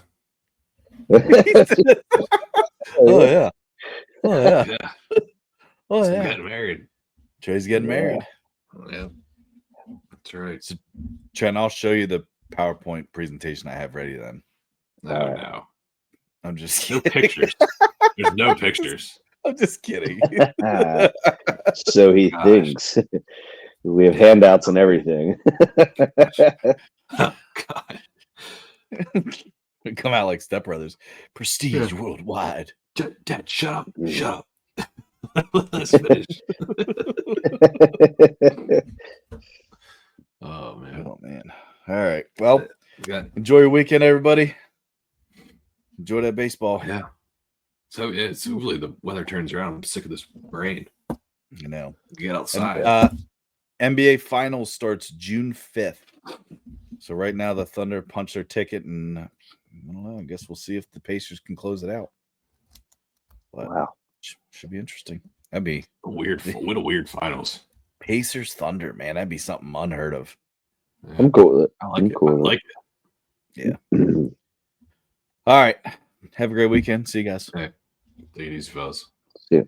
Oh yeah. Oh yeah. Yeah. Oh So yeah. getting married. Trey's getting married. Oh, yeah. That's right. So, Trent, I'll show you the PowerPoint presentation I have ready then. No. I'm just No kidding. pictures. There's no pictures. I'm just kidding. So he thinks. We have handouts and everything. Oh, God. We come out like Step Brothers. Prestige worldwide. Dad, shut up. Shut up. Let's finish. Oh, man. Oh man. All right. Well, Good. enjoy your weekend, everybody. Enjoy that baseball. Yeah. So it's hopefully the weather turns around. I'm sick of this rain. You know. Get outside. And, NBA Finals starts June 5th. So right now the Thunder punch their ticket, and I don't know. I guess we'll see if the Pacers can close it out. But Wow. Should be interesting. That'd be What a weird finals. Pacers Thunder, man. That'd be something unheard of. Yeah. I'm cool with it. I like it. I'm cool with it. Yeah. All right. Have a great weekend. See you guys. Hey, take it easy, fellas. See ya.